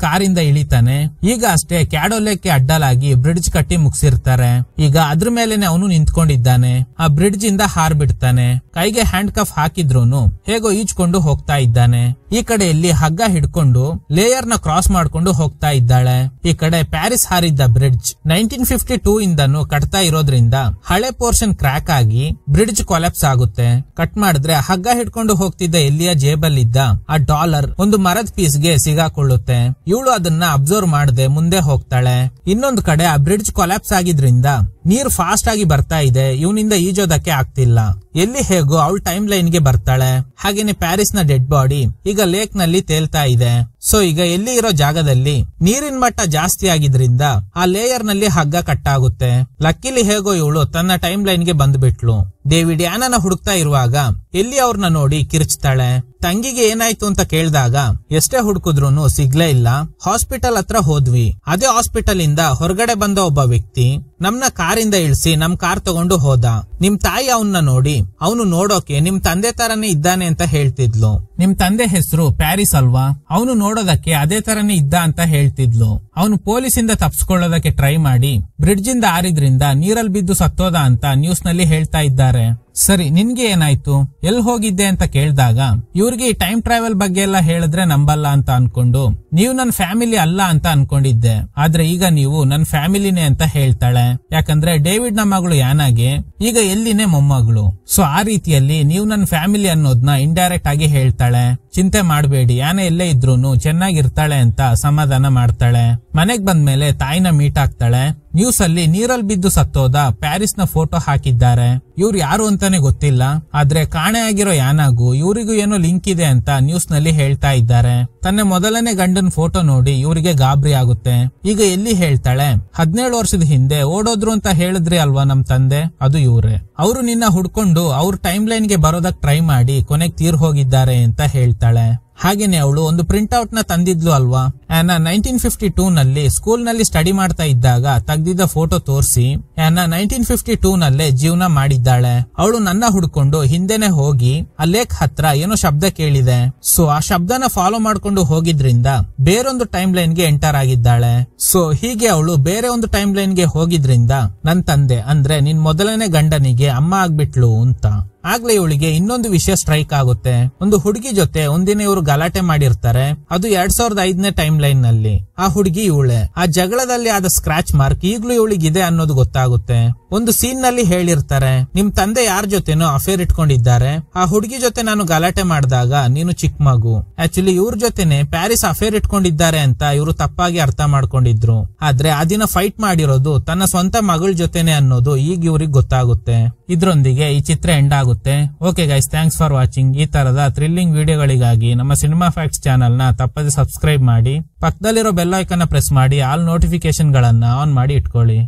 ಕಾರಿಂದ ಇಳಿತಾನೆ. ಈಗ ಅಷ್ಟೇ ಕ್ಯಾಡೋ ಲೇಕ್ ಗೆ ಅಡ್ಡಲಾಗಿ ಬ್ರಿಡ್ಜ್ ಕಟ್ಟಿ ಮುಗಿಸಿರ್ತಾರೆ. ಈಗ ಅದ್ರ ಮೇಲೆನೆ ಅವನು ನಿಂತ್ಕೊಂಡಿದ್ದಾನೆ. ಆ ಬ್ರಿಡ್ಜ್ ಇಂದ ಹಾರ್ ಬಿಡ್ತಾನೆ. ಕೈಗೆ ಹ್ಯಾಂಡ್ ಕಫ್ ಹಾಕಿದ್ರೂನು ಹೇಗೋ ಈಜ್ಕೊಂಡು ಹೋಗ್ತಾ ಇದ್ದಾನೆ. ಈ ಕಡೆಯಲ್ಲಿ ಹಗ್ಗ ಹಿಡ್ಕೊಂಡು ಲೇಯರ್ ನ ಕ್ರಾಸ್ ಮಾಡ್ಕೊಂಡು ಹೋಗ್ತಾ ಇದ್ದಾಳೆ. ಈ ಕಡೆ ಪ್ಯಾರಿಸ್ ಹಾರಿದ್ದ ಬ್ರಿಡ್ಜ್ 1952 ಇಂದನು ಕಟ್ತಾ ಇರೋದ್ರಿಂದ ಹಳೆ ಪೋರ್ಷನ್ ಕ್ರ್ಯಾಕ್ ಆಗಿ ಬ್ರಿಡ್ಜ್ ಕೊಲ್ಯಾಪ್ಸ್ ಆಗುತ್ತೆ. ಕಟ್ ಮಾಡಿದ್ರೆ ಹಗ್ಗ ಹಿಡ್ಕೊಂಡು ಹೋಗ್ತಿದ್ದ ಎಲ್ಲಿಯ ಜೇಬಲ್ಲಿದ್ದ ಆ ಡಾಲರ್ ಒಂದು ಮರದ ಪೀಸ್ ಗೆ ಸಿಗಾಕೊಳ್ಳುತ್ತೆ. ಇವಳು ಅದನ್ನ ಅಬ್ಸರ್ವ್ ಮಾಡದೆ ಮುಂದೆ ಹೋಗ್ತಾಳೆ. ಇನ್ನೊಂದು ಕಡೆ ಆ ಬ್ರಿಡ್ಜ್ ಕೊಲ್ಯಾಪ್ಸ್ ಆಗಿದ್ರಿಂದ ನೀರ್ ಫಾಸ್ಟ್ ಆಗಿ ಬರ್ತಾ ಇದೆ, ಇವನಿಂದ ಈಜೋದಕ್ಕೆ ಆಗ್ತಿಲ್ಲ. ಎಲ್ಲಿ ಹೇಗೋ ಅವಳ ಟೈಮ್ ಲೈನ್ ಗೆ ಬರ್ತಾಳೆ. ಹಾಗೇನೆ ಪ್ಯಾರಿಸ್ ನ ಡೆಡ್ ಬಾಡಿ ಈಗ ಲೇಕ್ ನಲ್ಲಿ ತೇಲ್ತಾ ಇದೆ. ಸೊ ಈಗ ಎಲ್ಲಿ ಇರೋ ಜಾಗದಲ್ಲಿ ನೀರಿನ ಮಟ್ಟ ಜಾಸ್ತಿ ಆಗಿದ್ರಿಂದ ಆ ಲೇಯರ್ ನಲ್ಲಿ ಹಗ್ಗ ಕಟ್ಟಾಗುತ್ತೆ. ಲಕ್ಕಿಲಿ ಹೇಗೋ ಇವಳು ತನ್ನ ಟೈಮ್ ಲೈನ್ ಗೆ ಬಂದ್ಬಿಟ್ಲು. ಡೇವಿಡ್ ಯಾನನ ಹುಡುಕ್ತಾ ಇರುವಾಗ ಎಲ್ಲಿ ಅವ್ರನ್ನ ನೋಡಿ ಕಿರ್ಚ್ತಾಳೆ. ತಂಗಿಗೆ ಏನಾಯ್ತು ಅಂತ ಕೇಳಿದಾಗ ಎಷ್ಟೇ ಹುಡುಕಿದ್ರು ಸಿಗ್ಲೇ ಇಲ್ಲ. ಹಾಸ್ಪಿಟಲ್ ಹತ್ರ ಹೋದ್ವಿ. ಅದೇ ಹಾಸ್ಪಿಟಲ್ ಇಂದ ಹೊರಗಡೆ ಬಂದ ಒಬ್ಬ ವ್ಯಕ್ತಿ ನಮ್ನ ಕಾರಿಂದ ಇಳಿಸಿ ನಮ್ ಕಾರ್ ತಗೊಂಡು ಹೋದ. ನಿಮ್ ತಾಯಿ ಅವನ್ನ ನೋಡಿ ಅವನು ನೋಡೋಕೆ ನಿಮ್ ತಂದೆ ತರನೇ ಇದ್ದಾನೆ ಅಂತ ಹೇಳ್ತಿದ್ಲು. ನಿಮ್ ತಂದೆ ಹೆಸರು ಪ್ಯಾರಿಸ್ ಅಲ್ವಾ? ಅವನು ನೋಡೋದಕ್ಕೆ ಅದೇ ತರನೇ ಇದ್ದ ಅಂತ ಹೇಳ್ತಿದ್ಲು. ಅವನು ಪೊಲೀಸಿಂದ ತಪ್ಪಿಸ್ಕೊಳ್ಳೋದಕ್ಕೆ ಟ್ರೈ ಮಾಡಿ ಬ್ರಿಡ್ಜ್ ಇಂದ ಆರಿದ್ರಿಂದ ನೀರಲ್ಲಿ ಬಿದ್ದು ಸತ್ತೋದ ಅಂತ ನ್ಯೂಸ್ ನಲ್ಲಿ ಹೇಳ್ತಾ ಇದ್ದಾರೆ. ಸರಿ, ನಿನ್ಗೆ ಏನಾಯ್ತು, ಎಲ್ಲಿ ಹೋಗಿದ್ದೆ ಅಂತ ಕೇಳಿದಾಗ ಇವ್ರಿಗೆ ಈ ಟೈಮ್ ಟ್ರಾವೆಲ್ ಬಗ್ಗೆ ಎಲ್ಲ ಹೇಳಿದ್ರೆ ನಂಬಲ್ಲ ಅಂತ ಅನ್ಕೊಂಡು ನೀವು ನನ್ ಫ್ಯಾಮಿಲಿ ಅಲ್ಲ ಅಂತ ಅನ್ಕೊಂಡಿದ್ದೆ, ಆದ್ರೆ ಈಗ ನೀವು ನನ್ ಫ್ಯಾಮಿಲಿನೇ ಅಂತ ಹೇಳ್ತಾಳೆ. ಯಾಕಂದ್ರೆ ಡೇವಿಡ್ ನ ಮಗಳು ಯಾನಾಗೆ ಈಗ ಎಲ್ಲಿನೇ ಮೊಮ್ಮಗಳು. ಸೊ ಆ ರೀತಿಯಲ್ಲಿ ನೀವು ನನ್ ಫ್ಯಾಮಿಲಿ ಅನ್ನೋದನ್ನ ಇಂಡೈರೆಕ್ಟ್ ಆಗಿ ಹೇಳ್ತಾಳೆ. ಚಿಂತೆ ಮಾಡಬೇಡಿ, ಯಾನ ಎಲ್ಲೇ ಇದ್ರೂನು ಚೆನ್ನಾಗಿರ್ತಾಳೆ ಅಂತ ಸಮಾಧಾನ ಮಾಡ್ತಾಳೆ. ಮನೆಗ್ ಬಂದ್ಮೇಲೆ ತಾಯಿನ ಮೀಟ್ ಆಗ್ತಾಳೆ. ನ್ಯೂಸ್ ಅಲ್ಲಿ ನೀರಲ್ಲಿ ಬಿದ್ದು ಸತ್ತೋದ ಪ್ಯಾರಿಸ್ ನ ಫೋಟೋ ಹಾಕಿದ್ದಾರೆ. ಇವ್ರು ಯಾರು ಅಂತಾನೆ ಗೊತ್ತಿಲ್ಲ, ಆದ್ರೆ ಕಾಣೆ ಆಗಿರೋ ಯಾನಾಗೂ ಇವರಿಗೂ ಏನೋ ಲಿಂಕ್ ಇದೆ ಅಂತ ನ್ಯೂಸ್ ನಲ್ಲಿ ಹೇಳ್ತಾ ಇದ್ದಾರೆ. ತನ್ನ ಮೊದಲನೇ ಗಂಡನ್ ಫೋಟೋ ನೋಡಿ ಇವರಿಗೆ ಗಾಬರಿ ಆಗುತ್ತೆ. ಈಗ ಎಲ್ಲಿ ಹೇಳ್ತಾಳೆ, 17 ವರ್ಷದ ಹಿಂದೆ ಓಡೋದ್ರು ಅಂತ ಹೇಳಿದ್ರಿ ಅಲ್ವಾ ನಮ್ ತಂದೆ, ಅದು ಇವ್ರೆ. ಅವರು ನಿನ್ನ ಹುಡ್ಕೊಂಡು ಅವ್ರ ಟೈಮ್ ಲೈನ್ ಗೆ ಬರೋದಕ್ ಟ್ರೈ ಮಾಡಿ ಕೊನೆಗ್ ತೀರ್ ಹೋಗಿದ್ದಾರೆ ಅಂತ ಹೇಳ್ತಾಳೆ. ಹಾಗೇನೆ ಅವಳು ಒಂದು ಪ್ರಿಂಟ್ ಔಟ್ ನ ತಂದಿದ್ಲು ಅಲ್ವಾ. 1952 ನಲ್ಲಿ ಸ್ಕೂಲ್ ನಲ್ಲಿ ಸ್ಟಡಿ ಮಾಡ್ತಾ ಇದ್ದಾಗ ತೆಗ್ದಿದ್ದ ಫೋಟೋ ತೋರಿಸಿ 1952 ನಲ್ಲೇ ಜೀವನ ಮಾಡಿದ್ದಾಳೆ. ಅವಳು ನನ್ನ ಹುಡ್ಕೊಂಡು ಹಿಂದೆನೆ ಹೋಗಿ ಆ ಲೇಕ್ ಹತ್ರ ಏನೋ ಶಬ್ದ ಕೇಳಿದೆ. ಸೊ ಆ ಶಬ್ದನ ಫಾಲೋ ಮಾಡ್ಕೊಂಡು ಹೋಗಿದ್ರಿಂದ ಬೇರೊಂದು ಟೈಮ್ ಲೈನ್ ಗೆ ಎಂಟರ್ ಆಗಿದ್ದಾಳೆ. ಸೊ ಹೀಗೆ ಅವಳು ಬೇರೆ ಒಂದು ಟೈಮ್ ಲೈನ್ ಗೆ ಹೋಗಿದ್ರಿಂದ ನನ್ ತಂದೆ ಅಂದ್ರೆ ನಿನ್ ಮೊದಲನೇ ಗಂಡನಿಗೆ ಅಮ್ಮ ಆಗ್ಬಿಟ್ಲು ಅಂತ. ಆಗ್ಲೇ ಇವಳಿಗೆ ಇನ್ನೊಂದು ವಿಷಯ ಸ್ಟ್ರೈಕ್ ಆಗುತ್ತೆ. ಒಂದು ಹುಡುಗಿ ಜೊತೆ ಒಂದಿನ ಇವರು ಗಲಾಟೆ ಮಾಡಿರ್ತಾರೆ. ಅದು 2005ನೇ ಟೈಮ್ ಲೈನ್ ನಲ್ಲಿ. ಆ ಹುಡುಗಿ ಇವಳೆ. ಆ ಜಗಳದಲ್ಲಿ ಆದ ಸ್ಕ್ರಾಚ್ ಮಾರ್ಕ್ ಈಗ್ಲೂ ಇವಳಿಗಿದೆ ಅನ್ನೋದು ಗೊತ್ತಾಗುತ್ತೆ. ಒಂದು ಸೀನ್ ನಲ್ಲಿ ಹೇಳಿರ್ತಾರೆ, ನಿಮ್ ತಂದೆ ಯಾರ ಜೊತೆನೋ ಅಫೇರ್ ಇಟ್ಕೊಂಡಿದ್ದಾರೆ. ಆ ಹುಡುಗಿ ಜೊತೆ ನಾನು ಗಲಾಟೆ ಮಾಡಿದಾಗ ನೀನು ಚಿಕ್ಕ ಮಗು. ಆಕ್ಚುಲಿ ಇವ್ರ ಜೊತೆನೆ ಪ್ಯಾರಿಸ್ ಅಫೇರ್ ಇಟ್ಕೊಂಡಿದ್ದಾರೆ ಅಂತ ಇವರು ತಪ್ಪಾಗಿ ಅರ್ಥ ಮಾಡ್ಕೊಂಡಿದ್ರು. ಆದ್ರೆ ಆ ದಿನ ಫೈಟ್ ಮಾಡಿರೋದು ತನ್ನ ಸ್ವಂತ ಮಗಳ ಜೊತೆನೆ ಅನ್ನೋದು ಈಗ ಇವ್ರಿಗೆ ಗೊತ್ತಾಗುತ್ತೆ. ಇದ್ರೊಂದಿಗೆ ಈ ಚಿತ್ರ ಎಂಡ್ ಆಗುತ್ತೆ. Okay guys, thanks for watching. ಈ ತರದ ಥ್ರಿಲ್ಲಿಂಗ್ ವಿಡಿಯೋಗಳಿಗಾಗಿ ನಮ್ಮ ಸಿನಿಮಾ ಫ್ಯಾಕ್ಟ್ಸ್ ಚಾನಲ್ ನ ತಪ್ಪದೆ ಸಬ್ಸ್ಕ್ರೈಬ್ ಮಾಡಿ. ಪಕ್ಕದಲ್ಲಿರೋ ಬೆಲ್ ಐಕಾನ್ ಪ್ರೆಸ್ ಮಾಡಿ ಆಲ್ ನೋಟಿಫಿಕೇಶನ್ ಗಳನ್ನ ಆನ್ ಮಾಡಿ ಇಟ್ಕೊಳ್ಳಿ.